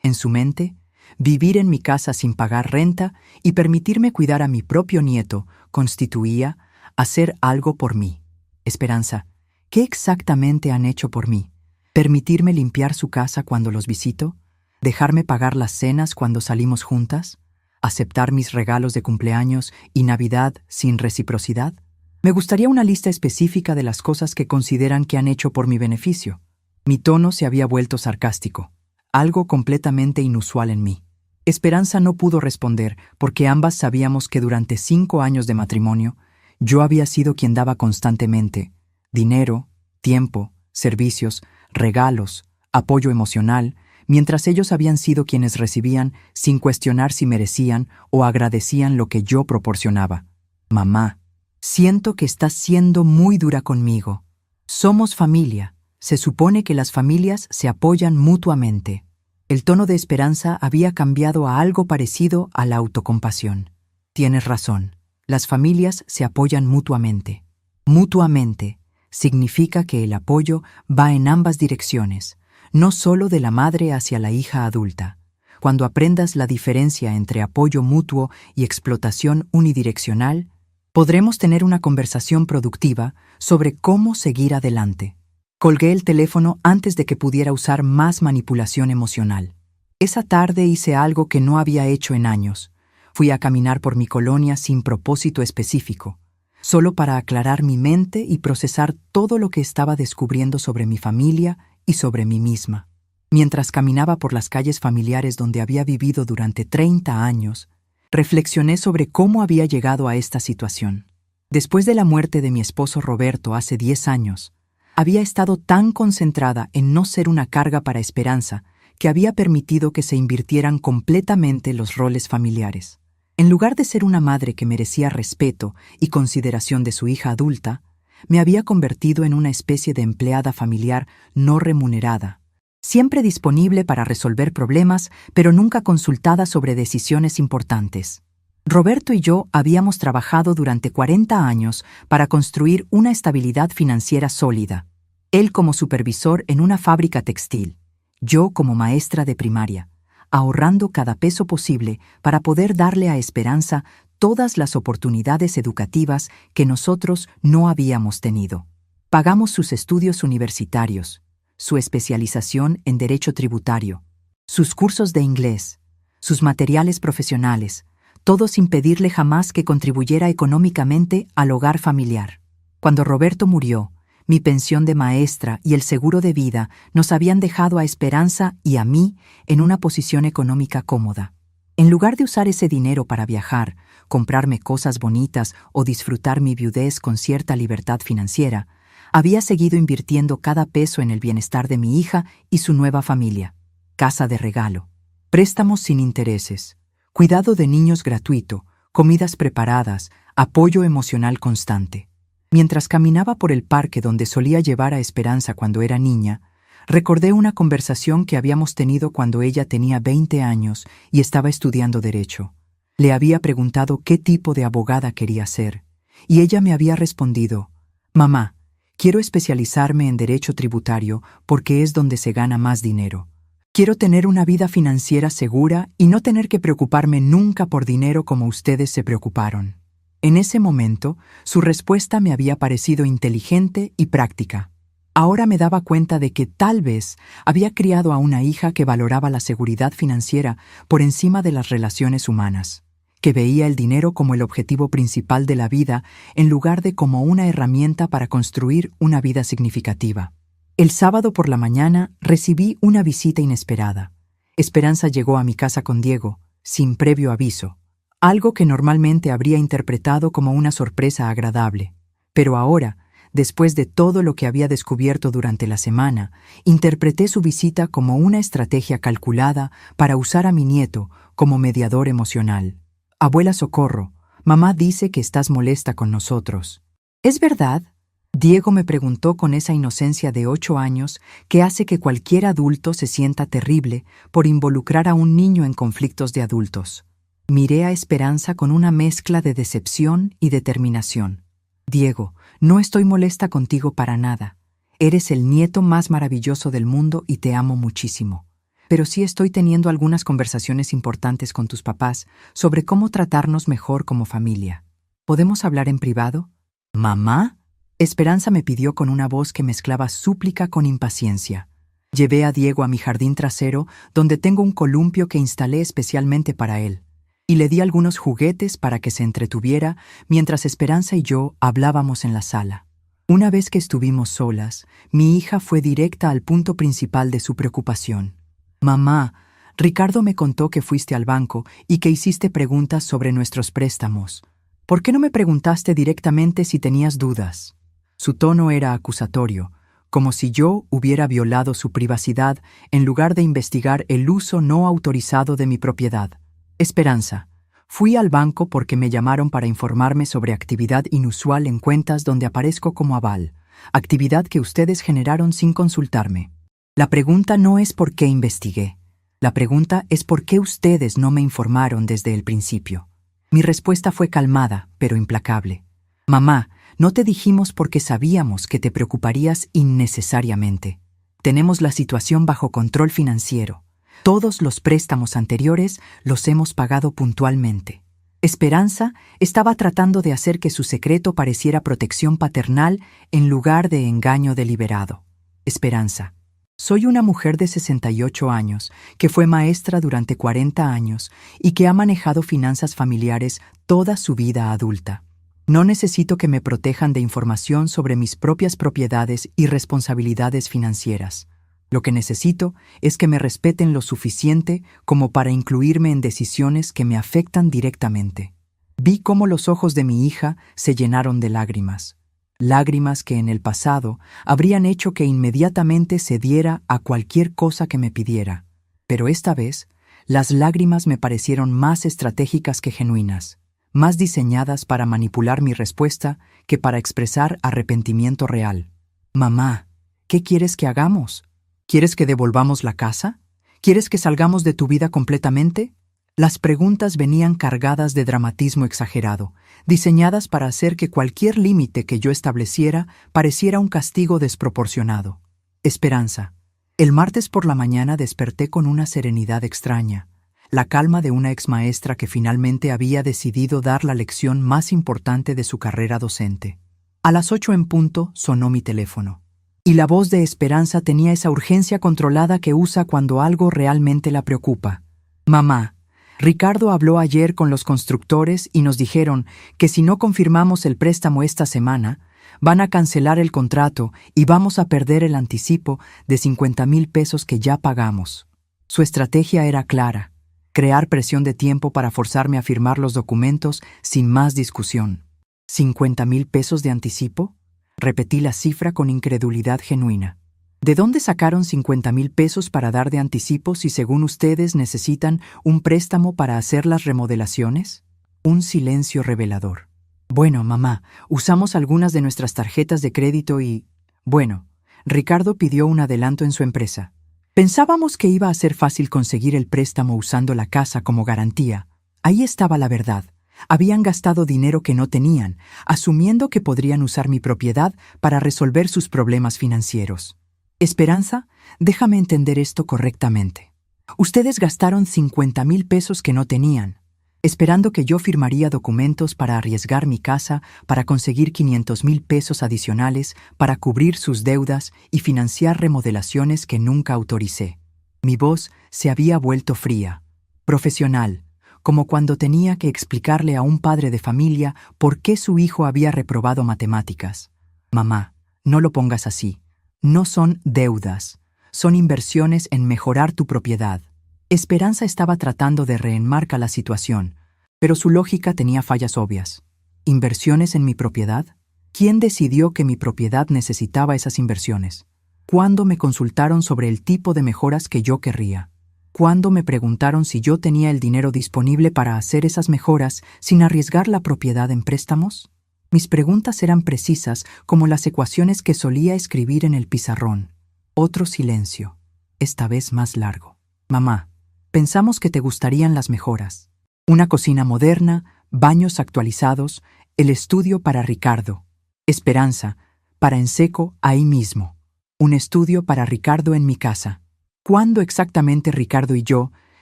En su mente, vivir en mi casa sin pagar renta y permitirme cuidar a mi propio nieto constituía hacer algo por mí. Esperanza, ¿qué exactamente han hecho por mí? ¿Permitirme limpiar su casa cuando los visito? ¿Dejarme pagar las cenas cuando salimos juntas? ¿Aceptar mis regalos de cumpleaños y Navidad sin reciprocidad? Me gustaría una lista específica de las cosas que consideran que han hecho por mi beneficio. Mi tono se había vuelto sarcástico, algo completamente inusual en mí. Esperanza no pudo responder porque ambas sabíamos que durante 5 años de matrimonio, yo había sido quien daba constantemente dinero, tiempo, servicios, regalos, apoyo emocional, mientras ellos habían sido quienes recibían sin cuestionar si merecían o agradecían lo que yo proporcionaba. Mamá, siento que estás siendo muy dura conmigo. Somos familia. Se supone que las familias se apoyan mutuamente. El tono de Esperanza había cambiado a algo parecido a la autocompasión. Tienes razón. Las familias se apoyan mutuamente. Mutuamente significa que el apoyo va en ambas direcciones, no solo de la madre hacia la hija adulta. Cuando aprendas la diferencia entre apoyo mutuo y explotación unidireccional, podremos tener una conversación productiva sobre cómo seguir adelante. Colgué el teléfono antes de que pudiera usar más manipulación emocional. Esa tarde hice algo que no había hecho en años. Fui a caminar por mi colonia sin propósito específico, solo para aclarar mi mente y procesar todo lo que estaba descubriendo sobre mi familia y sobre mí misma. Mientras caminaba por las calles familiares donde había vivido durante 30 años, reflexioné sobre cómo había llegado a esta situación. Después de la muerte de mi esposo Roberto hace 10 años, había estado tan concentrada en no ser una carga para Esperanza que había permitido que se invirtieran completamente los roles familiares. En lugar de ser una madre que merecía respeto y consideración de su hija adulta, me había convertido en una especie de empleada familiar no remunerada, siempre disponible para resolver problemas, pero nunca consultada sobre decisiones importantes. Roberto y yo habíamos trabajado durante 40 años para construir una estabilidad financiera sólida. Él como supervisor en una fábrica textil, yo como maestra de primaria, ahorrando cada peso posible para poder darle a Esperanza todas las oportunidades educativas que nosotros no habíamos tenido. Pagamos sus estudios universitarios, su especialización en derecho tributario, sus cursos de inglés, sus materiales profesionales, todo sin pedirle jamás que contribuyera económicamente al hogar familiar. Cuando Roberto murió, mi pensión de maestra y el seguro de vida nos habían dejado a Esperanza y a mí en una posición económica cómoda. En lugar de usar ese dinero para viajar, comprarme cosas bonitas o disfrutar mi viudez con cierta libertad financiera, había seguido invirtiendo cada peso en el bienestar de mi hija y su nueva familia. Casa de regalo, préstamos sin intereses, cuidado de niños gratuito, comidas preparadas, apoyo emocional constante. Mientras caminaba por el parque donde solía llevar a Esperanza cuando era niña, recordé una conversación que habíamos tenido cuando ella tenía 20 años y estaba estudiando Derecho. Le había preguntado qué tipo de abogada quería ser, y ella me había respondido: «Mamá, quiero especializarme en Derecho Tributario porque es donde se gana más dinero. Quiero tener una vida financiera segura y no tener que preocuparme nunca por dinero como ustedes se preocuparon». En ese momento, su respuesta me había parecido inteligente y práctica. Ahora me daba cuenta de que tal vez había criado a una hija que valoraba la seguridad financiera por encima de las relaciones humanas, que veía el dinero como el objetivo principal de la vida en lugar de como una herramienta para construir una vida significativa. El sábado por la mañana recibí una visita inesperada. Esperanza llegó a mi casa con Diego, sin previo aviso. Algo que normalmente habría interpretado como una sorpresa agradable. Pero ahora, Después de todo lo que había descubierto durante la semana, interpreté su visita como una estrategia calculada para usar a mi nieto como mediador emocional. Abuela Socorro, mamá dice que estás molesta con nosotros. ¿Es verdad? Diego me preguntó con esa inocencia de 8 años que hace que cualquier adulto se sienta terrible por involucrar a un niño en conflictos de adultos. Miré a Esperanza con una mezcla de decepción y determinación. Diego, no estoy molesta contigo para nada. Eres el nieto más maravilloso del mundo y te amo muchísimo. Pero sí estoy teniendo algunas conversaciones importantes con tus papás sobre cómo tratarnos mejor como familia. ¿Podemos hablar en privado? ¿Mamá? Esperanza me pidió con una voz que mezclaba súplica con impaciencia. Llevé a Diego a mi jardín trasero, donde tengo un columpio que instalé especialmente para él, y le di algunos juguetes para que se entretuviera mientras Esperanza y yo hablábamos en la sala. Una vez que estuvimos solas, mi hija fue directa al punto principal de su preocupación. Mamá, Ricardo me contó que fuiste al banco y que hiciste preguntas sobre nuestros préstamos. ¿Por qué no me preguntaste directamente si tenías dudas? Su tono era acusatorio, como si yo hubiera violado su privacidad en lugar de investigar el uso no autorizado de mi propiedad. Esperanza, fui al banco porque me llamaron para informarme sobre actividad inusual en cuentas donde aparezco como aval, actividad que ustedes generaron sin consultarme. La pregunta no es por qué investigué. La pregunta es por qué ustedes no me informaron desde el principio. Mi respuesta fue calmada, pero implacable. Mamá, no te dijimos porque sabíamos que te preocuparías innecesariamente. Tenemos la situación bajo control financiero. Todos los préstamos anteriores los hemos pagado puntualmente. Esperanza estaba tratando de hacer que su secreto pareciera protección paternal en lugar de engaño deliberado. Esperanza. Soy una mujer de 68 años que fue maestra durante 40 años y que ha manejado finanzas familiares toda su vida adulta. No necesito que me protejan de información sobre mis propias propiedades y responsabilidades financieras. Lo que necesito es que me respeten lo suficiente como para incluirme en decisiones que me afectan directamente. Vi cómo los ojos de mi hija se llenaron de lágrimas. Lágrimas que en el pasado habrían hecho que inmediatamente cediera a cualquier cosa que me pidiera. Pero esta vez, las lágrimas me parecieron más estratégicas que genuinas, más diseñadas para manipular mi respuesta que para expresar arrepentimiento real. Mamá, ¿qué quieres que hagamos? ¿Quieres que devolvamos la casa? ¿Quieres que salgamos de tu vida completamente? Las preguntas venían cargadas de dramatismo exagerado, diseñadas para hacer que cualquier límite que yo estableciera pareciera un castigo desproporcionado. Esperanza. El martes por la mañana desperté con una serenidad extraña, la calma de una exmaestra que finalmente había decidido dar la lección más importante de su carrera docente. A las 8 en punto sonó mi teléfono, y la voz de Esperanza tenía esa urgencia controlada que usa cuando algo realmente la preocupa. Mamá, Ricardo habló ayer con los constructores y nos dijeron que si no confirmamos el préstamo esta semana, van a cancelar el contrato y vamos a perder el anticipo de 50,000 pesos que ya pagamos. Su estrategia era clara: crear presión de tiempo para forzarme a firmar los documentos sin más discusión. ¿50,000 pesos de anticipo? Repetí la cifra con incredulidad genuina. ¿De dónde sacaron 50,000 pesos para dar de anticipo si según ustedes necesitan un préstamo para hacer las remodelaciones? Un silencio revelador. Bueno, mamá, usamos algunas de nuestras tarjetas de crédito y... Bueno, Ricardo pidió un adelanto en su empresa. Pensábamos que iba a ser fácil conseguir el préstamo usando la casa como garantía. Ahí estaba la verdad. Habían gastado dinero que no tenían, asumiendo que podrían usar mi propiedad para resolver sus problemas financieros. Esperanza, déjame entender esto correctamente. Ustedes gastaron 50,000 pesos que no tenían, esperando que yo firmaría documentos para arriesgar mi casa para conseguir 500,000 pesos adicionales para cubrir sus deudas y financiar remodelaciones que nunca autoricé. Mi voz se había vuelto fría, profesional, como cuando tenía que explicarle a un padre de familia por qué su hijo había reprobado matemáticas. Mamá, no lo pongas así. No son deudas, son inversiones en mejorar tu propiedad. Esperanza estaba tratando de reenmarcar la situación, pero su lógica tenía fallas obvias. ¿Inversiones en mi propiedad? ¿Quién decidió que mi propiedad necesitaba esas inversiones? ¿Cuándo me consultaron sobre el tipo de mejoras que yo querría? ¿Cuándo me preguntaron si yo tenía el dinero disponible para hacer esas mejoras sin arriesgar la propiedad en préstamos? Mis preguntas eran precisas como las ecuaciones que solía escribir en el pizarrón. Otro silencio, esta vez más largo. Mamá, pensamos que te gustarían las mejoras. Una cocina moderna, baños actualizados, el estudio para Ricardo. Esperanza, para en seco ahí mismo. Un estudio para Ricardo en mi casa. ¿Cuándo exactamente Ricardo y yo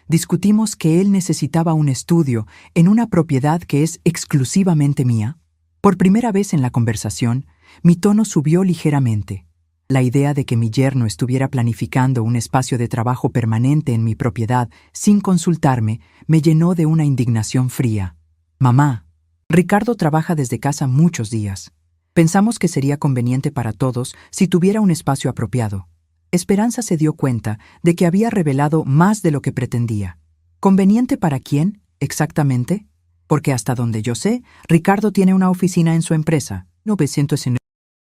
discutimos que él necesitaba un estudio en una propiedad que es exclusivamente mía? Por primera vez en la conversación, mi tono subió ligeramente. La idea de que mi yerno estuviera planificando un espacio de trabajo permanente en mi propiedad sin consultarme me llenó de una indignación fría. Mamá, Ricardo trabaja desde casa muchos días. Pensamos que sería conveniente para todos si tuviera un espacio apropiado. Esperanza se dio cuenta de que había revelado más de lo que pretendía. ¿Conveniente para quién, exactamente? Porque hasta donde yo sé, Ricardo tiene una oficina en su empresa, 909.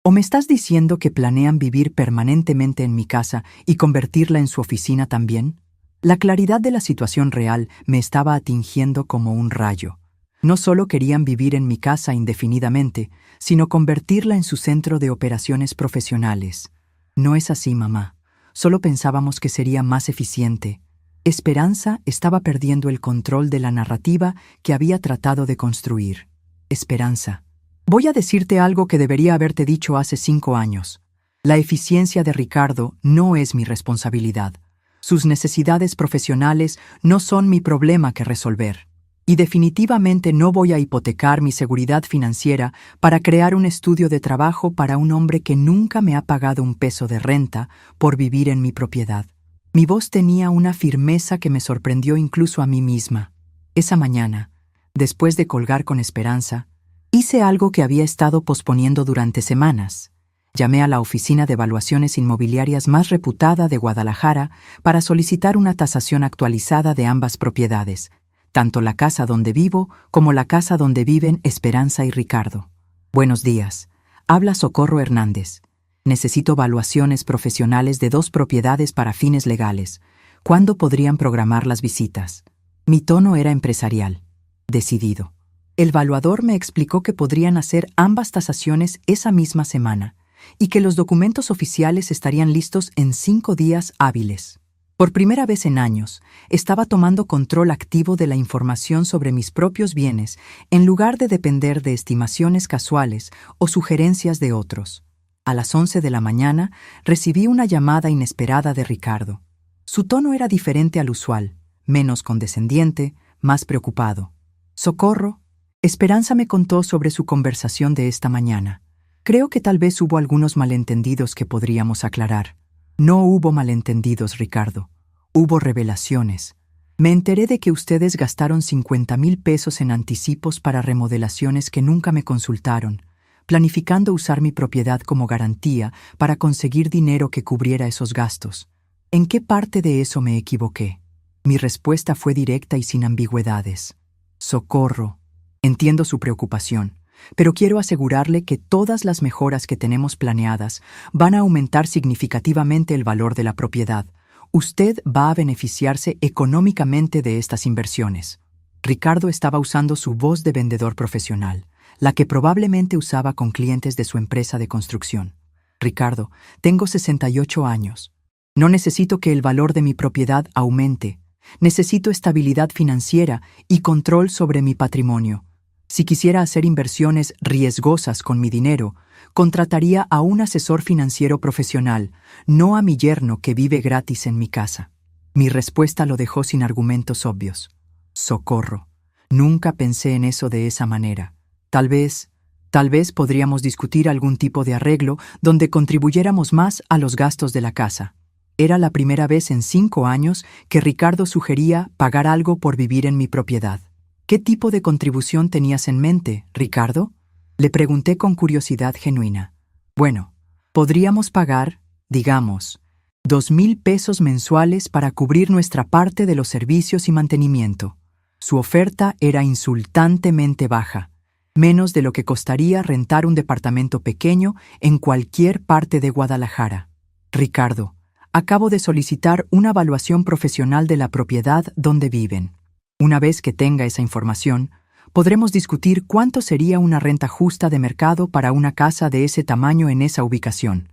¿O me estás diciendo que planean vivir permanentemente en mi casa y convertirla en su oficina también? La claridad de la situación real me estaba atingiendo como un rayo. No solo querían vivir en mi casa indefinidamente, sino convertirla en su centro de operaciones profesionales. No es así, mamá. Solo pensábamos que sería más eficiente. Esperanza estaba perdiendo el control de la narrativa que había tratado de construir. Esperanza. Voy a decirte algo que debería haberte dicho hace 5 años. La eficiencia de Ricardo no es mi responsabilidad. Sus necesidades profesionales no son mi problema que resolver. Y definitivamente no voy a hipotecar mi seguridad financiera para crear un estudio de trabajo para un hombre que nunca me ha pagado un peso de renta por vivir en mi propiedad. Mi voz tenía una firmeza que me sorprendió incluso a mí misma. Esa mañana, después de colgar con Esperanza, hice algo que había estado posponiendo durante semanas. Llamé a la oficina de evaluaciones inmobiliarias más reputada de Guadalajara para solicitar una tasación actualizada de ambas propiedades, tanto la casa donde vivo como la casa donde viven Esperanza y Ricardo. Buenos días. Habla Socorro Hernández. Necesito evaluaciones profesionales de 2 propiedades para fines legales. ¿Cuándo podrían programar las visitas? Mi tono era empresarial, decidido. El evaluador me explicó que podrían hacer ambas tasaciones esa misma semana y que los documentos oficiales estarían listos en 5 días hábiles. Por primera vez en años, estaba tomando control activo de la información sobre mis propios bienes en lugar de depender de estimaciones casuales o sugerencias de otros. A las 11 de la mañana recibí una llamada inesperada de Ricardo. Su tono era diferente al usual, menos condescendiente, más preocupado. Socorro, Esperanza me contó sobre su conversación de esta mañana. Creo que tal vez hubo algunos malentendidos que podríamos aclarar. No hubo malentendidos, Ricardo. Hubo revelaciones. Me enteré de que ustedes gastaron 50,000 pesos en anticipos para remodelaciones que nunca me consultaron, planificando usar mi propiedad como garantía para conseguir dinero que cubriera esos gastos. ¿En qué parte de eso me equivoqué? Mi respuesta fue directa y sin ambigüedades. Socorro. Entiendo su preocupación, pero quiero asegurarle que todas las mejoras que tenemos planeadas van a aumentar significativamente el valor de la propiedad. Usted va a beneficiarse económicamente de estas inversiones. Ricardo estaba usando su voz de vendedor profesional, la que probablemente usaba con clientes de su empresa de construcción. Ricardo, tengo 68 años. No necesito que el valor de mi propiedad aumente. Necesito estabilidad financiera y control sobre mi patrimonio. Si quisiera hacer inversiones riesgosas con mi dinero, contrataría a un asesor financiero profesional, no a mi yerno que vive gratis en mi casa. Mi respuesta lo dejó sin argumentos obvios. Socorro. Nunca pensé en eso de esa manera. Tal vez podríamos discutir algún tipo de arreglo donde contribuyéramos más a los gastos de la casa. Era la primera vez en 5 años que Ricardo sugería pagar algo por vivir en mi propiedad. ¿Qué tipo de contribución tenías en mente, Ricardo? Le pregunté con curiosidad genuina. Bueno, podríamos pagar, digamos, 2,000 pesos mensuales para cubrir nuestra parte de los servicios y mantenimiento. Su oferta era insultantemente baja. menos de lo que costaría rentar un departamento pequeño en cualquier parte de Guadalajara. Ricardo, acabo de solicitar una evaluación profesional de la propiedad donde viven. Una vez que tenga esa información, podremos discutir cuánto sería una renta justa de mercado para una casa de ese tamaño en esa ubicación.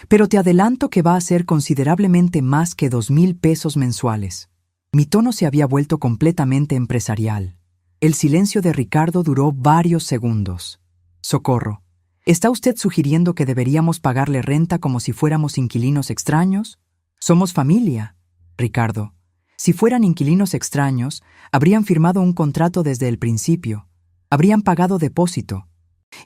Pero te adelanto que va a ser considerablemente más que 2,000 pesos mensuales. Mi tono se había vuelto completamente empresarial. El silencio de Ricardo duró varios segundos. Socorro, ¿está usted sugiriendo que deberíamos pagarle renta como si fuéramos inquilinos extraños? Somos familia. Ricardo, si fueran inquilinos extraños, habrían firmado un contrato desde el principio, habrían pagado depósito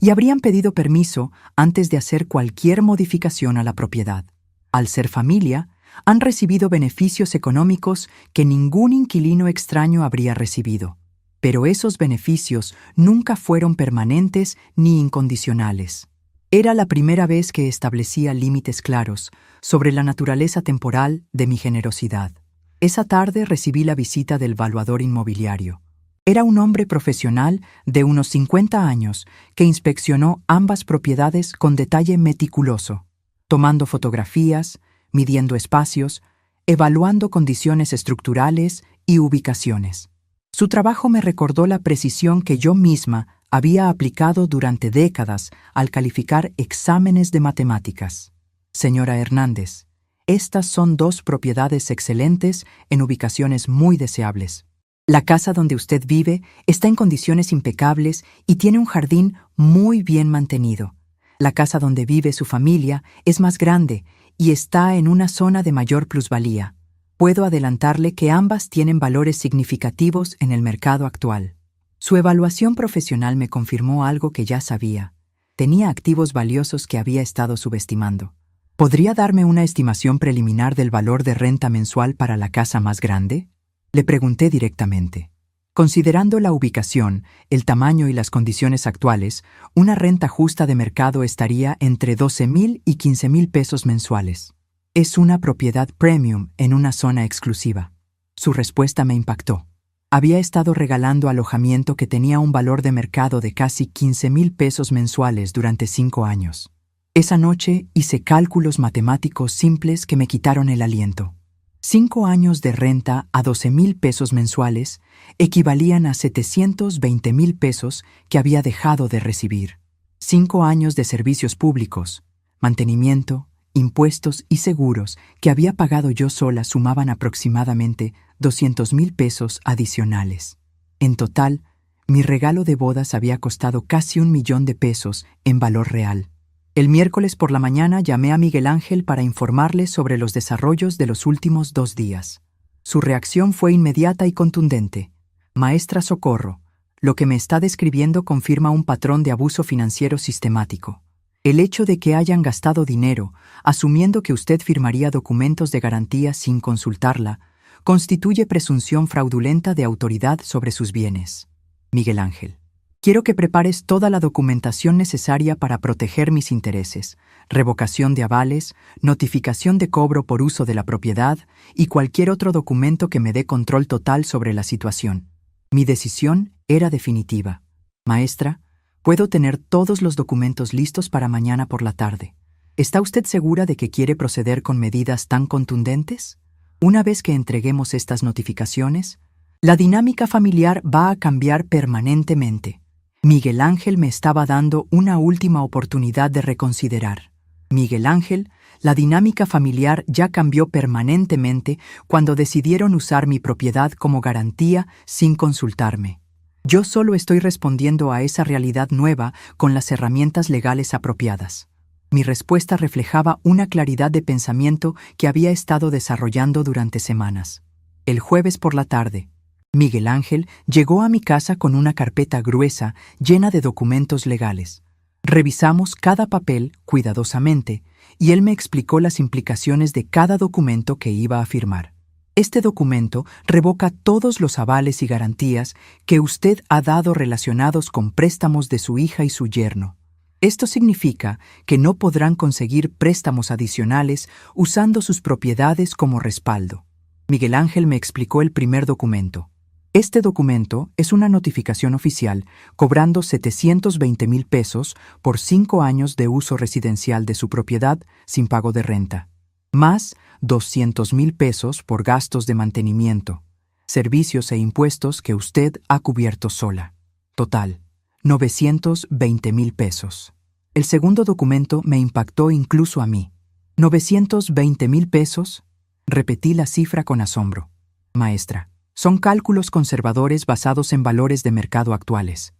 y habrían pedido permiso antes de hacer cualquier modificación a la propiedad. Al ser familia, han recibido beneficios económicos que ningún inquilino extraño habría recibido. Pero esos beneficios nunca fueron permanentes ni incondicionales. Era la primera vez que establecía límites claros sobre la naturaleza temporal de mi generosidad. Esa tarde recibí la visita del valuador inmobiliario. Era un hombre profesional de unos 50 años que inspeccionó ambas propiedades con detalle meticuloso, tomando fotografías, midiendo espacios, evaluando condiciones estructurales y ubicaciones. Su trabajo me recordó la precisión que yo misma había aplicado durante décadas al calificar exámenes de matemáticas. Señora Hernández, estas son 2 propiedades excelentes en ubicaciones muy deseables. La casa donde usted vive está en condiciones impecables y tiene un jardín muy bien mantenido. La casa donde vive su familia es más grande y está en una zona de mayor plusvalía. Puedo adelantarle que ambas tienen valores significativos en el mercado actual. Su evaluación profesional me confirmó algo que ya sabía. Tenía activos valiosos que había estado subestimando. ¿Podría darme una estimación preliminar del valor de renta mensual para la casa más grande? Le pregunté directamente. Considerando la ubicación, el tamaño y las condiciones actuales, una renta justa de mercado estaría entre 12,000 y 15,000 pesos mensuales. Es una propiedad premium en una zona exclusiva. Su respuesta me impactó. Había estado regalando alojamiento que tenía un valor de mercado de casi 15,000 pesos mensuales durante 5 años. Esa noche hice cálculos matemáticos simples que me quitaron el aliento. 5 años de renta a 12,000 pesos mensuales equivalían a 720,000 pesos que había dejado de recibir. 5 años de servicios públicos, mantenimiento, impuestos y seguros que había pagado yo sola sumaban aproximadamente 200,000 pesos adicionales. En total, mi regalo de bodas había costado casi 1,000,000 de pesos en valor real. El miércoles por la mañana llamé a Miguel Ángel para informarle sobre los desarrollos de los últimos 2 días. Su reacción fue inmediata y contundente. Maestra Socorro, lo que me está describiendo confirma un patrón de abuso financiero sistemático. El hecho de que hayan gastado dinero, asumiendo que usted firmaría documentos de garantía sin consultarla, constituye presunción fraudulenta de autoridad sobre sus bienes. Miguel Ángel, quiero que prepares toda la documentación necesaria para proteger mis intereses, revocación de avales, notificación de cobro por uso de la propiedad y cualquier otro documento que me dé control total sobre la situación. Mi decisión era definitiva. Maestra, puedo tener todos los documentos listos para mañana por la tarde. ¿Está usted segura de que quiere proceder con medidas tan contundentes? Una vez que entreguemos estas notificaciones, la dinámica familiar va a cambiar permanentemente. Miguel Ángel me estaba dando una última oportunidad de reconsiderar. Miguel Ángel, la dinámica familiar ya cambió permanentemente cuando decidieron usar mi propiedad como garantía sin consultarme. Yo solo estoy respondiendo a esa realidad nueva con las herramientas legales apropiadas. Mi respuesta reflejaba una claridad de pensamiento que había estado desarrollando durante semanas. El jueves por la tarde, Miguel Ángel llegó a mi casa con una carpeta gruesa llena de documentos legales. Revisamos cada papel cuidadosamente y él me explicó las implicaciones de cada documento que iba a firmar. Este documento revoca todos los avales y garantías que usted ha dado relacionados con préstamos de su hija y su yerno. Esto significa que no podrán conseguir préstamos adicionales usando sus propiedades como respaldo. Miguel Ángel me explicó el primer documento. Este documento es una notificación oficial cobrando 720,000 pesos por 5 años de uso residencial de su propiedad sin pago de renta, más 200,000 pesos por gastos de mantenimiento, servicios e impuestos que usted ha cubierto sola. Total, 920,000 pesos. El segundo documento me impactó incluso a mí. ¿920,000 pesos? Repetí la cifra con asombro. Maestra, son cálculos conservadores basados en valores de mercado actuales.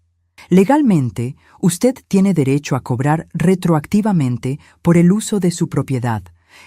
Legalmente, usted tiene derecho a cobrar retroactivamente por el uso de su propiedad,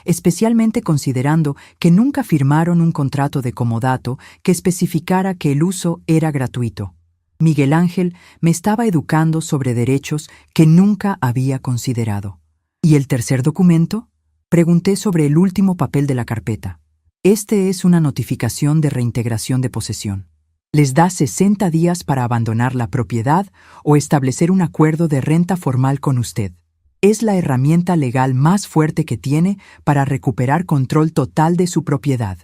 especialmente considerando que nunca firmaron un contrato de comodato que especificara que el uso era gratuito. Miguel Ángel me estaba educando sobre derechos que nunca había considerado. ¿Y el tercer documento? Pregunté sobre el último papel de la carpeta. Este es una notificación de reintegración de posesión. Les da 60 días para abandonar la propiedad o establecer un acuerdo de renta formal con usted. Es la herramienta legal más fuerte que tiene para recuperar control total de su propiedad.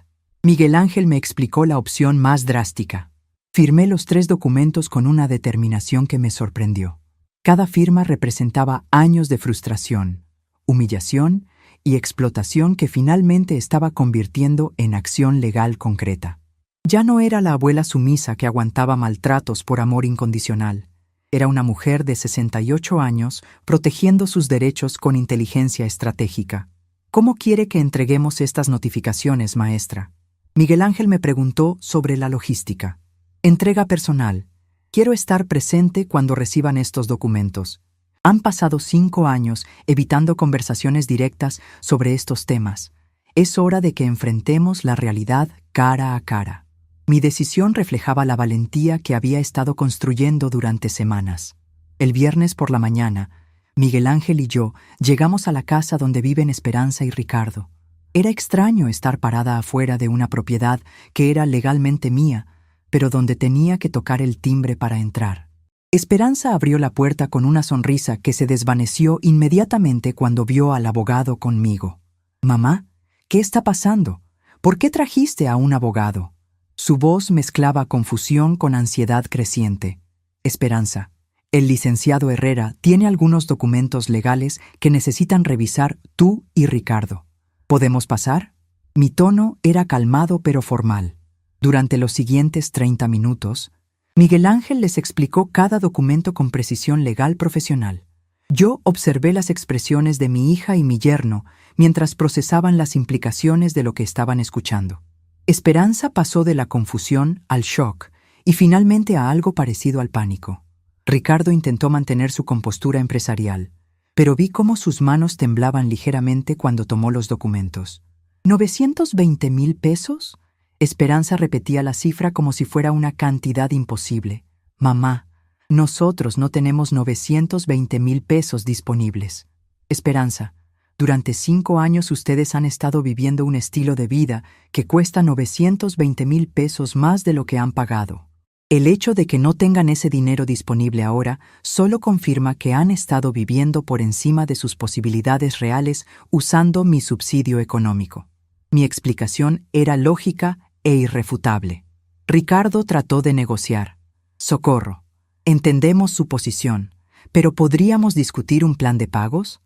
Miguel Ángel me explicó la opción más drástica. Firmé los 3 documentos con una determinación que me sorprendió. Cada firma representaba años de frustración, humillación y explotación que finalmente estaba convirtiendo en acción legal concreta. Ya no era la abuela sumisa que aguantaba maltratos por amor incondicional. Era una mujer de 68 años protegiendo sus derechos con inteligencia estratégica. ¿Cómo quiere que entreguemos estas notificaciones, maestra? Miguel Ángel me preguntó sobre la logística. Entrega personal. Quiero estar presente cuando reciban estos documentos. Han pasado 5 años evitando conversaciones directas sobre estos temas. Es hora de que enfrentemos la realidad cara a cara. Mi decisión reflejaba la valentía que había estado construyendo durante semanas. El viernes por la mañana, Miguel Ángel y yo llegamos a la casa donde viven Esperanza y Ricardo. Era extraño estar parada afuera de una propiedad que era legalmente mía, pero donde tenía que tocar el timbre para entrar. Esperanza abrió la puerta con una sonrisa que se desvaneció inmediatamente cuando vio al abogado conmigo. «Mamá, ¿qué está pasando? ¿Por qué trajiste a un abogado?» Su voz mezclaba confusión con ansiedad creciente. «Esperanza, el licenciado Herrera tiene algunos documentos legales que necesitan revisar tú y Ricardo. ¿Podemos pasar?» Mi tono era calmado pero formal. Durante los siguientes 30 minutos, Miguel Ángel les explicó cada documento con precisión legal profesional. Yo observé las expresiones de mi hija y mi yerno mientras procesaban las implicaciones de lo que estaban escuchando. Esperanza pasó de la confusión al shock y finalmente a algo parecido al pánico. Ricardo intentó mantener su compostura empresarial, pero vi cómo sus manos temblaban ligeramente cuando tomó los documentos. ¿920,000 pesos? Esperanza repetía la cifra como si fuera una cantidad imposible. «Mamá, nosotros no tenemos 920,000 pesos disponibles». «Esperanza, durante 5 años ustedes han estado viviendo un estilo de vida que cuesta 920,000 pesos más de lo que han pagado. El hecho de que no tengan ese dinero disponible ahora solo confirma que han estado viviendo por encima de sus posibilidades reales usando mi subsidio económico». Mi explicación era lógica e irrefutable. Ricardo trató de negociar. «Socorro, entendemos su posición, pero ¿podríamos discutir un plan de pagos?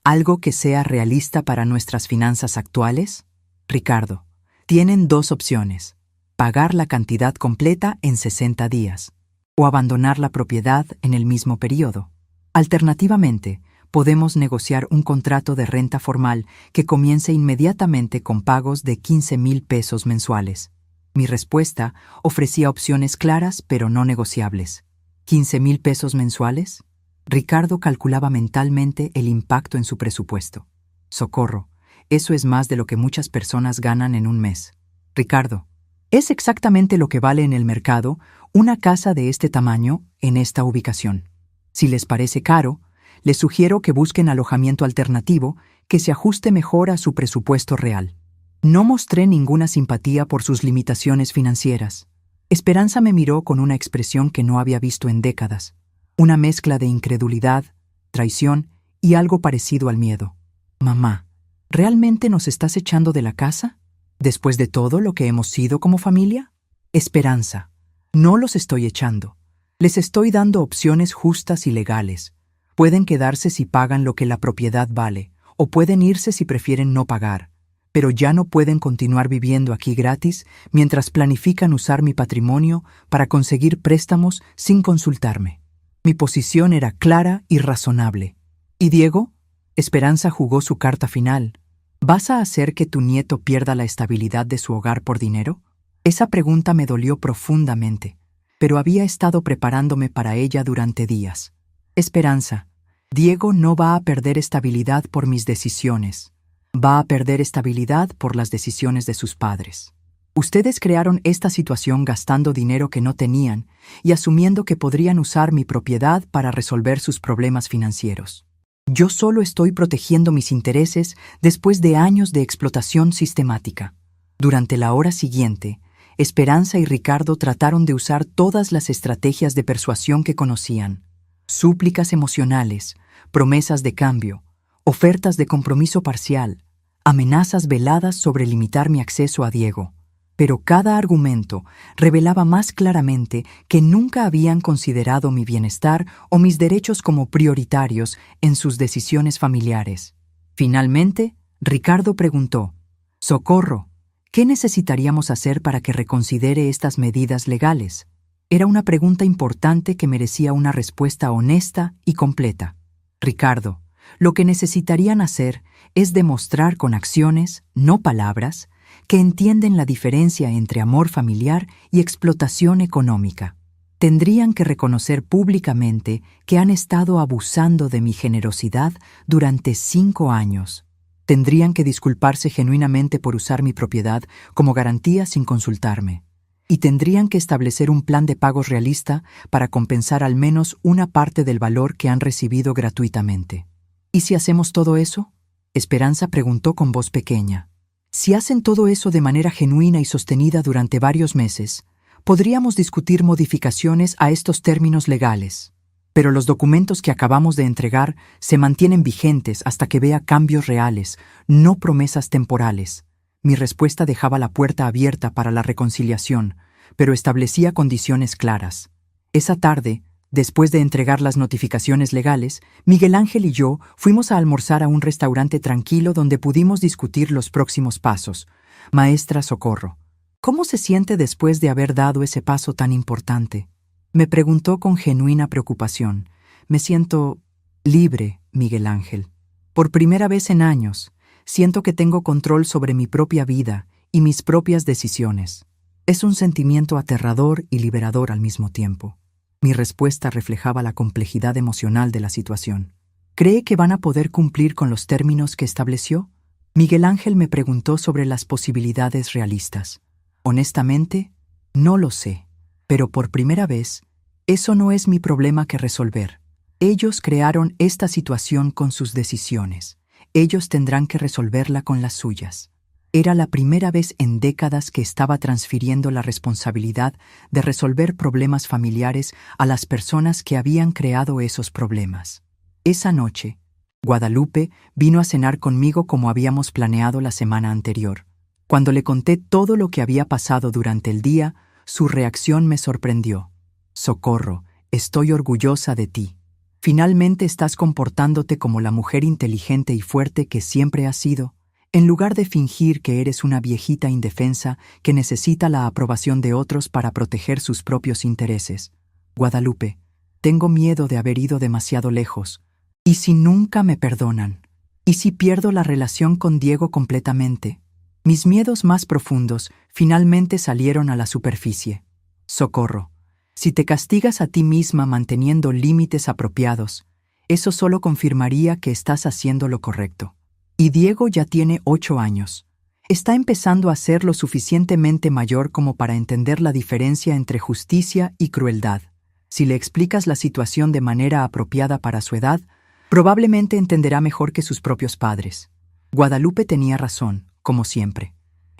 ¿Algo que sea realista para nuestras finanzas actuales?» «Ricardo, tienen 2 opciones. Pagar la cantidad completa en 60 días o abandonar la propiedad en el mismo periodo. Alternativamente, podemos negociar un contrato de renta formal que comience inmediatamente con pagos de 15,000 pesos mensuales». Mi respuesta ofrecía opciones claras pero no negociables. ¿15,000 pesos mensuales? Ricardo calculaba mentalmente el impacto en su presupuesto. «Socorro, eso es más de lo que muchas personas ganan en un mes». «Ricardo, es exactamente lo que vale en el mercado una casa de este tamaño en esta ubicación. Si les parece caro, les sugiero que busquen alojamiento alternativo que se ajuste mejor a su presupuesto real». No mostré ninguna simpatía por sus limitaciones financieras. Esperanza me miró con una expresión que no había visto en décadas, una mezcla de incredulidad, traición y algo parecido al miedo. «Mamá, ¿realmente nos estás echando de la casa? ¿Después de todo lo que hemos sido como familia?» «Esperanza, No los estoy echando. Les estoy dando opciones justas y legales. Pueden quedarse si pagan lo que la propiedad vale, o pueden irse si prefieren no pagar, pero ya no pueden continuar viviendo aquí gratis mientras planifican usar mi patrimonio para conseguir préstamos sin consultarme. Mi posición era clara y razonable. ¿Y Diego? Esperanza jugó su carta final. ¿Vas a hacer que tu nieto pierda la estabilidad de su hogar por dinero? Esa pregunta me dolió profundamente, pero había estado preparándome para ella durante días. Esperanza, Diego no va a perder estabilidad por mis decisiones. Va a perder estabilidad por las decisiones de sus padres. Ustedes crearon esta situación gastando dinero que no tenían y asumiendo que podrían usar mi propiedad para resolver sus problemas financieros. Yo solo estoy protegiendo mis intereses después de años de explotación sistemática. Durante la hora siguiente, Esperanza y Ricardo trataron de usar todas las estrategias de persuasión que conocían. Súplicas emocionales, promesas de cambio, ofertas de compromiso parcial, amenazas veladas sobre limitar mi acceso a Diego. Pero cada argumento revelaba más claramente que nunca habían considerado mi bienestar o mis derechos como prioritarios en sus decisiones familiares. Finalmente, Ricardo preguntó: «Socorro, ¿qué necesitaríamos hacer para que reconsidere estas medidas legales?». Era una pregunta importante que merecía una respuesta honesta y completa. Ricardo, lo que necesitarían hacer es demostrar con acciones, no palabras, que entienden la diferencia entre amor familiar y explotación económica. Tendrían que reconocer públicamente que han estado abusando de mi generosidad durante 5 años. Tendrían que disculparse genuinamente por usar mi propiedad como garantía sin consultarme. Y tendrían que establecer un plan de pagos realista para compensar al menos una parte del valor que han recibido gratuitamente. ¿Y si hacemos todo eso?, Esperanza preguntó con voz pequeña. Si hacen todo eso de manera genuina y sostenida durante varios meses, podríamos discutir modificaciones a estos términos legales. Pero los documentos que acabamos de entregar se mantienen vigentes hasta que vea cambios reales, no promesas temporales. Mi respuesta dejaba la puerta abierta para la reconciliación, pero establecía condiciones claras. Esa tarde, después de entregar las notificaciones legales, Miguel Ángel y yo fuimos a almorzar a un restaurante tranquilo donde pudimos discutir los próximos pasos. Maestra Socorro, ¿cómo se siente después de haber dado ese paso tan importante?, me preguntó con genuina preocupación. Me siento libre, Miguel Ángel. Por primera vez en años, siento que tengo control sobre mi propia vida y mis propias decisiones. Es un sentimiento aterrador y liberador al mismo tiempo. Mi respuesta reflejaba la complejidad emocional de la situación. ¿Cree que van a poder cumplir con los términos que estableció? Miguel Ángel me preguntó sobre las posibilidades realistas. Honestamente, no lo sé, pero por primera vez, eso no es mi problema que resolver. Ellos crearon esta situación con sus decisiones. Ellos tendrán que resolverla con las suyas. Era la primera vez en décadas que estaba transfiriendo la responsabilidad de resolver problemas familiares a las personas que habían creado esos problemas. Esa noche, Guadalupe vino a cenar conmigo como habíamos planeado la semana anterior. Cuando le conté todo lo que había pasado durante el día, su reacción me sorprendió. Socorro, estoy orgullosa de ti. Finalmente estás comportándote como la mujer inteligente y fuerte que siempre has sido, en lugar de fingir que eres una viejita indefensa que necesita la aprobación de otros para proteger sus propios intereses. Guadalupe, tengo miedo de haber ido demasiado lejos. ¿Y si nunca me perdonan? ¿Y si pierdo la relación con Diego completamente? Mis miedos más profundos finalmente salieron a la superficie. Socorro, si te castigas a ti misma manteniendo límites apropiados, eso solo confirmaría que estás haciendo lo correcto. Y Diego ya tiene 8 años. Está empezando a ser lo suficientemente mayor como para entender la diferencia entre justicia y crueldad. Si le explicas la situación de manera apropiada para su edad, probablemente entenderá mejor que sus propios padres. Guadalupe tenía razón, como siempre.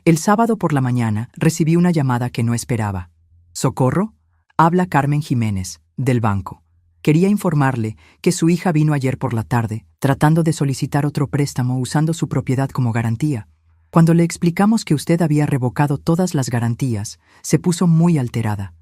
El sábado por la mañana recibí una llamada que no esperaba. «Socorro», habla Carmen Jiménez, del banco. Quería informarle que su hija vino ayer por la tarde, tratando de solicitar otro préstamo usando su propiedad como garantía. Cuando le explicamos que usted había revocado todas las garantías, se puso muy alterada.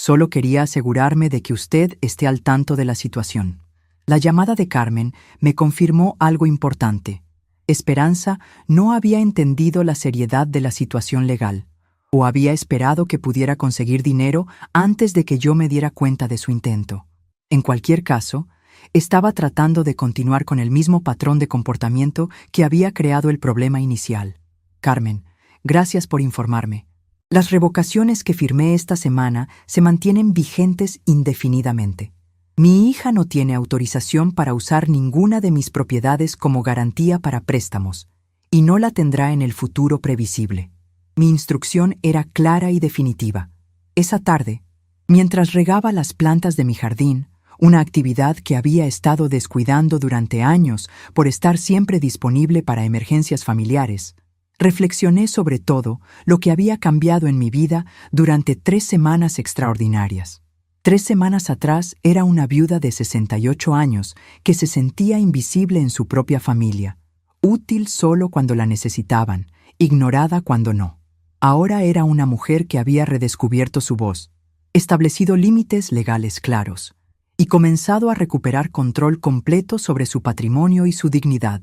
Solo quería asegurarme de que usted esté al tanto de la situación. La llamada de Carmen me confirmó algo importante. Esperanza no había entendido la seriedad de la situación legal, o había esperado que pudiera conseguir dinero antes de que yo me diera cuenta de su intento. En cualquier caso, estaba tratando de continuar con el mismo patrón de comportamiento que había creado el problema inicial. Carmen, gracias por informarme. Las revocaciones que firmé esta semana se mantienen vigentes indefinidamente. Mi hija no tiene autorización para usar ninguna de mis propiedades como garantía para préstamos, y no la tendrá en el futuro previsible. Mi instrucción era clara y definitiva. Esa tarde, mientras regaba las plantas de mi jardín, una actividad que había estado descuidando durante años por estar siempre disponible para emergencias familiares, reflexioné sobre todo lo que había cambiado en mi vida durante 3 semanas extraordinarias. 3 semanas atrás era una viuda de 68 años que se sentía invisible en su propia familia, útil solo cuando la necesitaban, ignorada cuando no. Ahora era una mujer que había redescubierto su voz, establecido límites legales claros y comenzado a recuperar control completo sobre su patrimonio y su dignidad.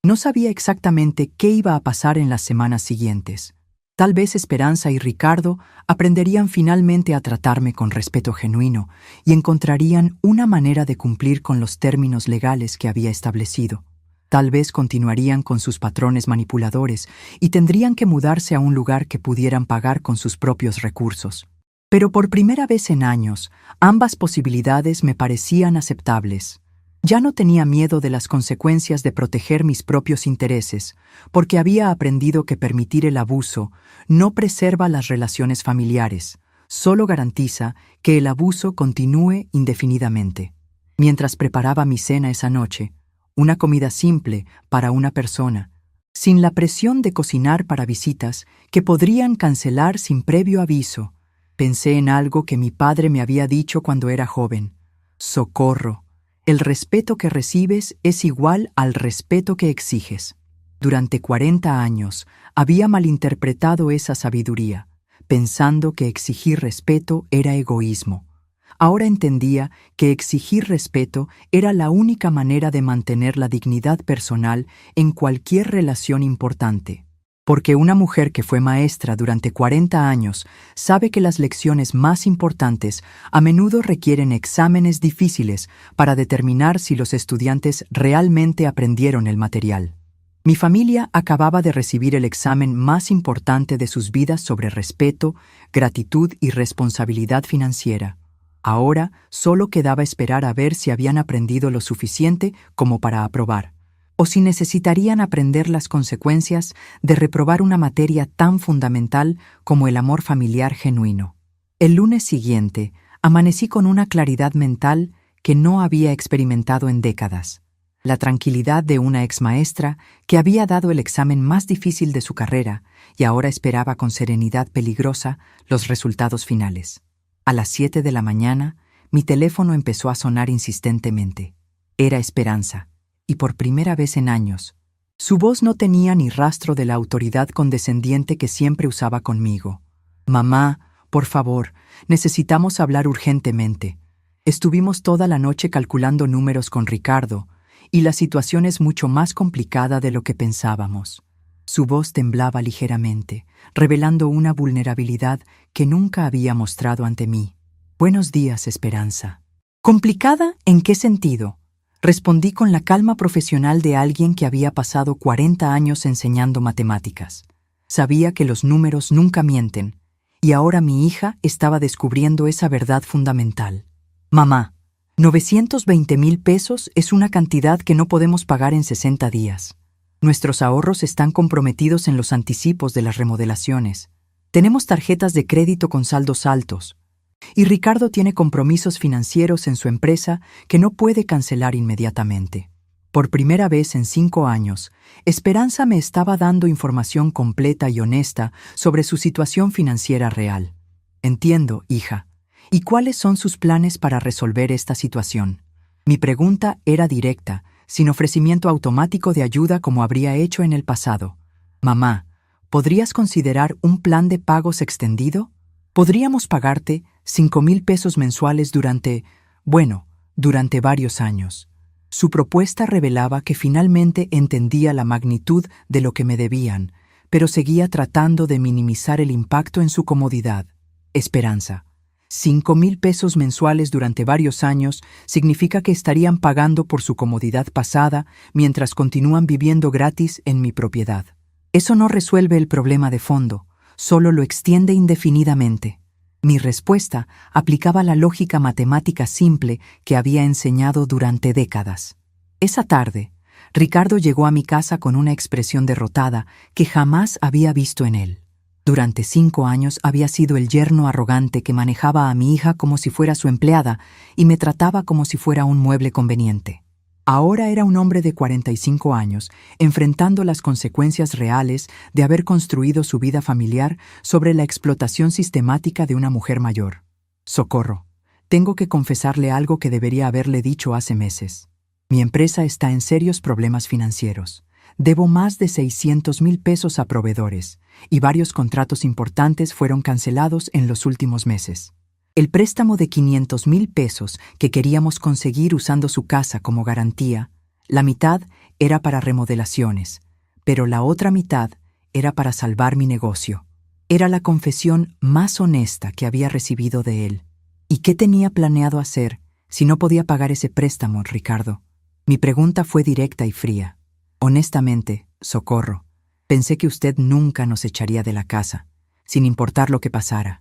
No sabía exactamente qué iba a pasar en las semanas siguientes. Tal vez Esperanza y Ricardo aprenderían finalmente a tratarme con respeto genuino y encontrarían una manera de cumplir con los términos legales que había establecido. Tal vez continuarían con sus patrones manipuladores y tendrían que mudarse a un lugar que pudieran pagar con sus propios recursos. Pero por primera vez en años, ambas posibilidades me parecían aceptables. Ya no tenía miedo de las consecuencias de proteger mis propios intereses, porque había aprendido que permitir el abuso no preserva las relaciones familiares, solo garantiza que el abuso continúe indefinidamente. Mientras preparaba mi cena esa noche, una comida simple para una persona, sin la presión de cocinar para visitas que podrían cancelar sin previo aviso, pensé en algo que mi padre me había dicho cuando era joven: socorro. El respeto que recibes es igual al respeto que exiges. Durante 40 años había malinterpretado esa sabiduría, pensando que exigir respeto era egoísmo. Ahora entendía que exigir respeto era la única manera de mantener la dignidad personal en cualquier relación importante. Porque una mujer que fue maestra durante 40 años sabe que las lecciones más importantes a menudo requieren exámenes difíciles para determinar si los estudiantes realmente aprendieron el material. Mi familia acababa de recibir el examen más importante de sus vidas sobre respeto, gratitud y responsabilidad financiera. Ahora solo quedaba esperar a ver si habían aprendido lo suficiente como para aprobar, o si necesitarían aprender las consecuencias de reprobar una materia tan fundamental como el amor familiar genuino. El lunes siguiente, amanecí con una claridad mental que no había experimentado en décadas. La tranquilidad de una exmaestra que había dado el examen más difícil de su carrera y ahora esperaba con serenidad peligrosa los resultados finales. A las 7 de la mañana, mi teléfono empezó a sonar insistentemente. Era Esperanza. Y por primera vez en años, su voz no tenía ni rastro de la autoridad condescendiente que siempre usaba conmigo. «Mamá, por favor, necesitamos hablar urgentemente. Estuvimos toda la noche calculando números con Ricardo, y la situación es mucho más complicada de lo que pensábamos». Su voz temblaba ligeramente, revelando una vulnerabilidad que nunca había mostrado ante mí. «Buenos días, Esperanza». «¿Complicada? ¿En qué sentido?». Respondí con la calma profesional de alguien que había pasado 40 años enseñando matemáticas. Sabía que los números nunca mienten, y ahora mi hija estaba descubriendo esa verdad fundamental. «Mamá, 920,000 pesos es una cantidad que no podemos pagar en 60 días. Nuestros ahorros están comprometidos en los anticipos de las remodelaciones. Tenemos tarjetas de crédito con saldos altos. Y Ricardo tiene compromisos financieros en su empresa que no puede cancelar inmediatamente». Por primera vez en 5 años, Esperanza me estaba dando información completa y honesta sobre su situación financiera real. «Entiendo, hija. ¿Y cuáles son sus planes para resolver esta situación?». Mi pregunta era directa, sin ofrecimiento automático de ayuda como habría hecho en el pasado. «Mamá, ¿podrías considerar un plan de pagos extendido? Podríamos pagarte 5,000 pesos mensuales durante varios años. Su propuesta revelaba que finalmente entendía la magnitud de lo que me debían, pero seguía tratando de minimizar el impacto en su comodidad. Esperanza. 5,000 pesos mensuales durante varios años significa que estarían pagando por su comodidad pasada mientras continúan viviendo gratis en mi propiedad. Eso no resuelve el problema de fondo, solo lo extiende indefinidamente. Mi respuesta aplicaba la lógica matemática simple que había enseñado durante décadas. Esa tarde, Ricardo llegó a mi casa con una expresión derrotada que jamás había visto en él. Durante 5 años había sido el yerno arrogante que manejaba a mi hija como si fuera su empleada y me trataba como si fuera un mueble conveniente. Ahora era un hombre de 45 años, enfrentando las consecuencias reales de haber construido su vida familiar sobre la explotación sistemática de una mujer mayor. Socorro, tengo que confesarle algo que debería haberle dicho hace meses. Mi empresa está en serios problemas financieros. Debo más de 600,000 pesos a proveedores, y varios contratos importantes fueron cancelados en los últimos meses. El préstamo de 500,000 pesos que queríamos conseguir usando su casa como garantía, la mitad era para remodelaciones, pero la otra mitad era para salvar mi negocio. Era la confesión más honesta que había recibido de él. ¿Y qué tenía planeado hacer si no podía pagar ese préstamo, Ricardo? Mi pregunta fue directa y fría. Honestamente, Socorro, pensé que usted nunca nos echaría de la casa, sin importar lo que pasara.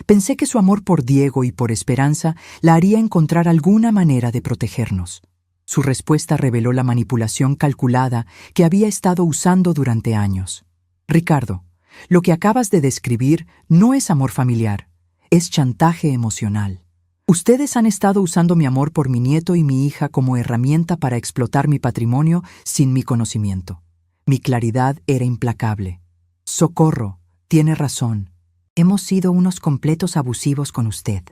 Pensé que su amor por Diego y por Esperanza la haría encontrar alguna manera de protegernos. Su respuesta reveló la manipulación calculada que había estado usando durante años. Ricardo, lo que acabas de describir no es amor familiar, es chantaje emocional. Ustedes han estado usando mi amor por mi nieto y mi hija como herramienta para explotar mi patrimonio sin mi conocimiento. Mi claridad era implacable. Socorro, tiene razón. Hemos sido unos completos abusivos con usted,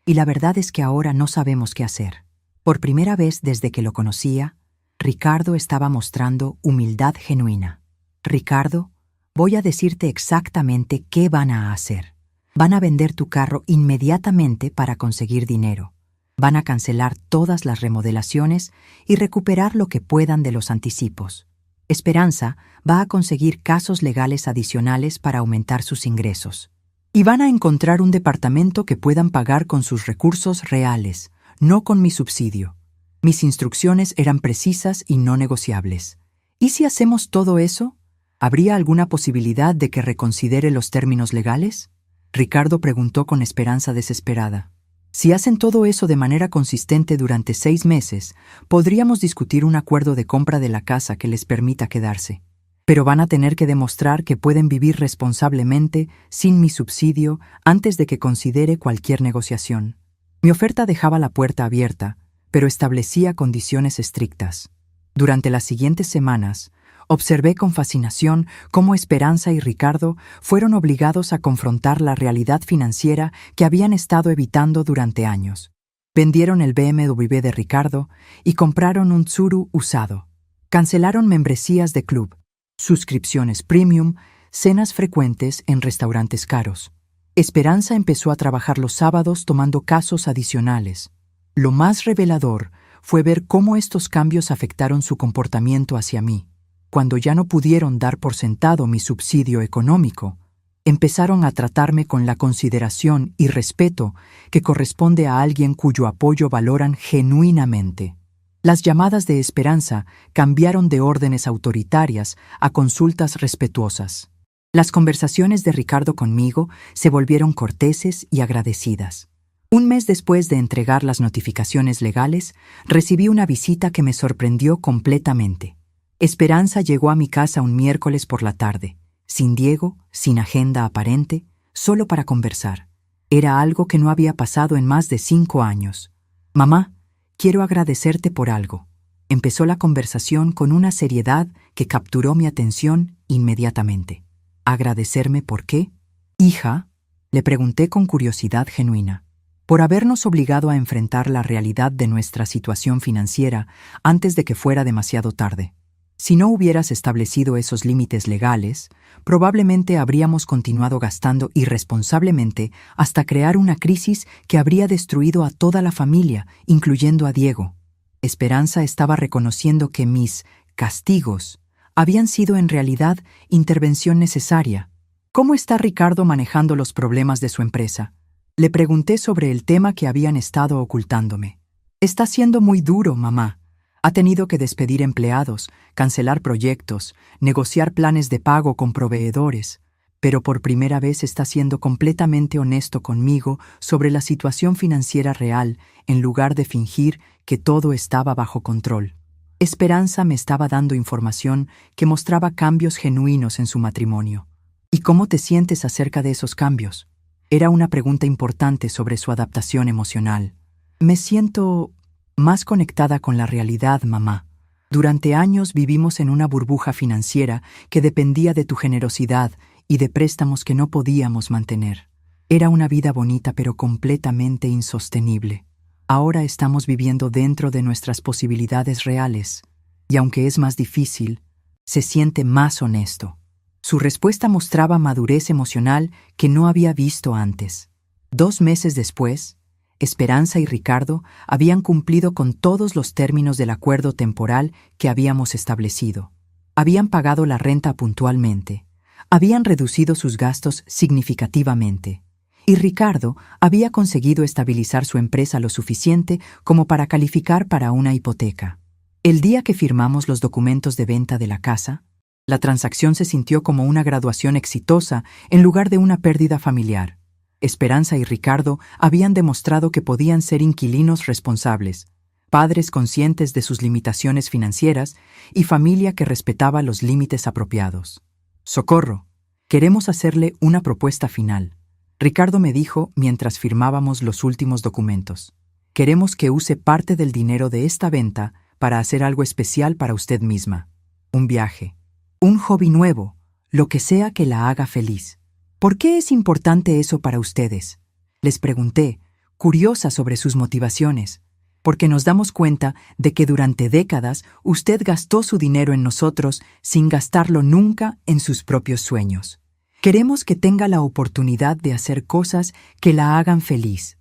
y la verdad es que ahora no sabemos qué hacer. Por primera vez desde que lo conocía, Ricardo estaba mostrando humildad genuina. Ricardo, voy a decirte exactamente qué van a hacer. Van a vender tu carro inmediatamente para conseguir dinero. Van a cancelar todas las remodelaciones y recuperar lo que puedan de los anticipos. Esperanza va a conseguir casos legales adicionales para aumentar sus ingresos. Y van a encontrar un departamento que puedan pagar con sus recursos reales, no con mi subsidio. Mis instrucciones eran precisas y no negociables. ¿Y si hacemos todo eso? ¿Habría alguna posibilidad de que reconsidere los términos legales? Ricardo preguntó con esperanza desesperada. Si hacen todo eso de manera consistente durante 6 meses, podríamos discutir un acuerdo de compra de la casa que les permita quedarse. Pero van a tener que demostrar que pueden vivir responsablemente sin mi subsidio antes de que considere cualquier negociación. Mi oferta dejaba la puerta abierta, pero establecía condiciones estrictas. Durante las siguientes semanas, observé con fascinación cómo Esperanza y Ricardo fueron obligados a confrontar la realidad financiera que habían estado evitando durante años. Vendieron el BMW de Ricardo y compraron un Tsuru usado. Cancelaron membresías de club, suscripciones premium, cenas frecuentes en restaurantes caros. Esperanza empezó a trabajar los sábados tomando casos adicionales. Lo más revelador fue ver cómo estos cambios afectaron su comportamiento hacia mí. Cuando ya no pudieron dar por sentado mi subsidio económico, empezaron a tratarme con la consideración y respeto que corresponde a alguien cuyo apoyo valoran genuinamente. Las llamadas de Esperanza cambiaron de órdenes autoritarias a consultas respetuosas. Las conversaciones de Ricardo conmigo se volvieron corteses y agradecidas. Un mes después de entregar las notificaciones legales, recibí una visita que me sorprendió completamente. Esperanza llegó a mi casa un miércoles por la tarde, sin Diego, sin agenda aparente, solo para conversar. Era algo que no había pasado en más de 5 años. «Mamá, quiero agradecerte por algo». Empezó la conversación con una seriedad que capturó mi atención inmediatamente. ¿Agradecerme por qué? «Hija», le pregunté con curiosidad genuina. «Por habernos obligado a enfrentar la realidad de nuestra situación financiera antes de que fuera demasiado tarde». Si no hubieras establecido esos límites legales, probablemente habríamos continuado gastando irresponsablemente hasta crear una crisis que habría destruido a toda la familia, incluyendo a Diego. Esperanza estaba reconociendo que mis castigos habían sido en realidad intervención necesaria. ¿Cómo está Ricardo manejando los problemas de su empresa? Le pregunté sobre el tema que habían estado ocultándome. Está siendo muy duro, mamá. Ha tenido que despedir empleados, cancelar proyectos, negociar planes de pago con proveedores, pero por primera vez está siendo completamente honesto conmigo sobre la situación financiera real en lugar de fingir que todo estaba bajo control. Esperanza me estaba dando información que mostraba cambios genuinos en su matrimonio. ¿Y cómo te sientes acerca de esos cambios? Era una pregunta importante sobre su adaptación emocional. Me siento más conectada con la realidad, mamá. Durante años vivimos en una burbuja financiera que dependía de tu generosidad y de préstamos que no podíamos mantener. Era una vida bonita pero completamente insostenible. Ahora estamos viviendo dentro de nuestras posibilidades reales, y aunque es más difícil, se siente más honesto. Su respuesta mostraba madurez emocional que no había visto antes. 2 meses después, Esperanza y Ricardo habían cumplido con todos los términos del acuerdo temporal que habíamos establecido. Habían pagado la renta puntualmente, habían reducido sus gastos significativamente, y Ricardo había conseguido estabilizar su empresa lo suficiente como para calificar para una hipoteca. El día que firmamos los documentos de venta de la casa, la transacción se sintió como una graduación exitosa en lugar de una pérdida familiar. Esperanza y Ricardo habían demostrado que podían ser inquilinos responsables, padres conscientes de sus limitaciones financieras y familia que respetaba los límites apropiados. «Socorro, queremos hacerle una propuesta final», Ricardo me dijo mientras firmábamos los últimos documentos. «Queremos que use parte del dinero de esta venta para hacer algo especial para usted misma. Un viaje, un hobby nuevo, lo que sea que la haga feliz». «¿Por qué es importante eso para ustedes?», les pregunté, curiosa sobre sus motivaciones. «Porque nos damos cuenta de que durante décadas usted gastó su dinero en nosotros sin gastarlo nunca en sus propios sueños. Queremos que tenga la oportunidad de hacer cosas que la hagan feliz.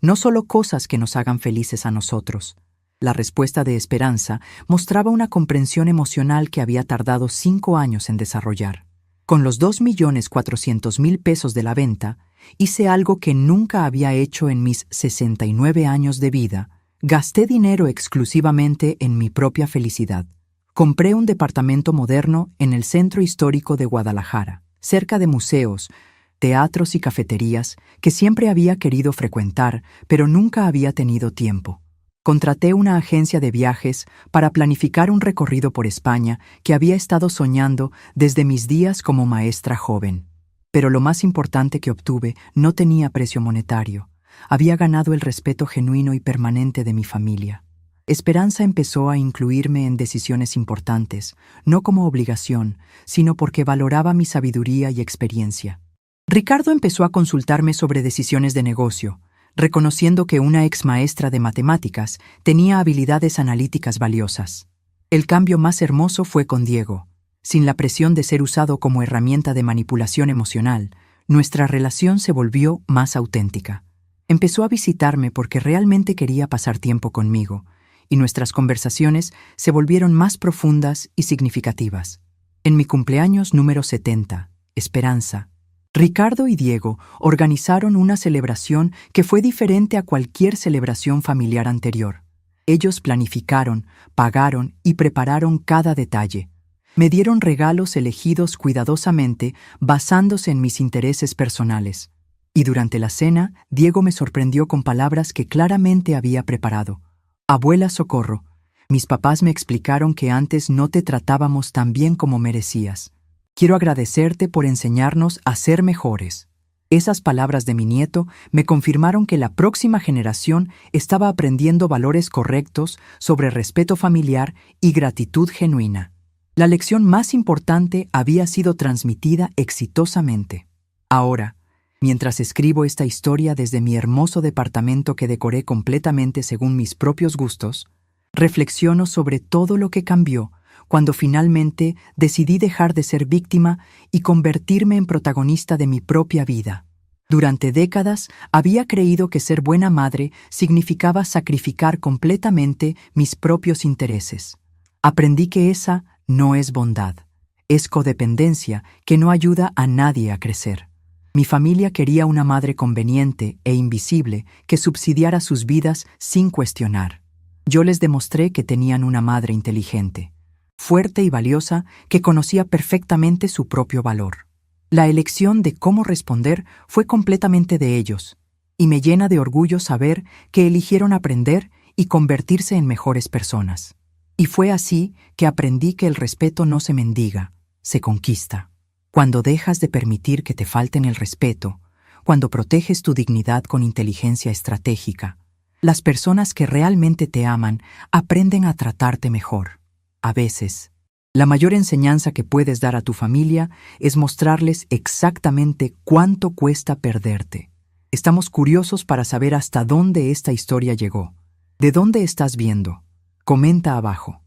No solo cosas que nos hagan felices a nosotros». La respuesta de Esperanza mostraba una comprensión emocional que había tardado 5 años en desarrollar. Con los 2.400.000 pesos de la venta, hice algo que nunca había hecho en mis 69 años de vida. Gasté dinero exclusivamente en mi propia felicidad. Compré un departamento moderno en el centro histórico de Guadalajara, cerca de museos, teatros y cafeterías que siempre había querido frecuentar, pero nunca había tenido tiempo. Contraté una agencia de viajes para planificar un recorrido por España que había estado soñando desde mis días como maestra joven. Pero lo más importante que obtuve no tenía precio monetario. Había ganado el respeto genuino y permanente de mi familia. Esperanza empezó a incluirme en decisiones importantes, no como obligación, sino porque valoraba mi sabiduría y experiencia. Ricardo empezó a consultarme sobre decisiones de negocio, reconociendo que una ex maestra de matemáticas tenía habilidades analíticas valiosas. El cambio más hermoso fue con Diego. Sin la presión de ser usado como herramienta de manipulación emocional, nuestra relación se volvió más auténtica. Empezó a visitarme porque realmente quería pasar tiempo conmigo, y nuestras conversaciones se volvieron más profundas y significativas. En mi cumpleaños número 70, Esperanza, Ricardo y Diego organizaron una celebración que fue diferente a cualquier celebración familiar anterior. Ellos planificaron, pagaron y prepararon cada detalle. Me dieron regalos elegidos cuidadosamente basándose en mis intereses personales. Y durante la cena, Diego me sorprendió con palabras que claramente había preparado. «Abuela Socorro, mis papás me explicaron que antes no te tratábamos tan bien como merecías. Quiero agradecerte por enseñarnos a ser mejores». Esas palabras de mi nieto me confirmaron que la próxima generación estaba aprendiendo valores correctos sobre respeto familiar y gratitud genuina. La lección más importante había sido transmitida exitosamente. Ahora, mientras escribo esta historia desde mi hermoso departamento que decoré completamente según mis propios gustos, reflexiono sobre todo lo que cambió cuando finalmente decidí dejar de ser víctima y convertirme en protagonista de mi propia vida. Durante décadas había creído que ser buena madre significaba sacrificar completamente mis propios intereses. Aprendí que esa no es bondad, es codependencia que no ayuda a nadie a crecer. Mi familia quería una madre conveniente e invisible que subsidiara sus vidas sin cuestionar. Yo les demostré que tenían una madre inteligente, fuerte y valiosa, que conocía perfectamente su propio valor. La elección de cómo responder fue completamente de ellos, y me llena de orgullo saber que eligieron aprender y convertirse en mejores personas. Y fue así que aprendí que el respeto no se mendiga, se conquista. Cuando dejas de permitir que te falten el respeto, cuando proteges tu dignidad con inteligencia estratégica, las personas que realmente te aman aprenden a tratarte mejor. A veces, la mayor enseñanza que puedes dar a tu familia es mostrarles exactamente cuánto cuesta perderte. Estamos curiosos para saber hasta dónde esta historia llegó. ¿De dónde estás viendo? Comenta abajo.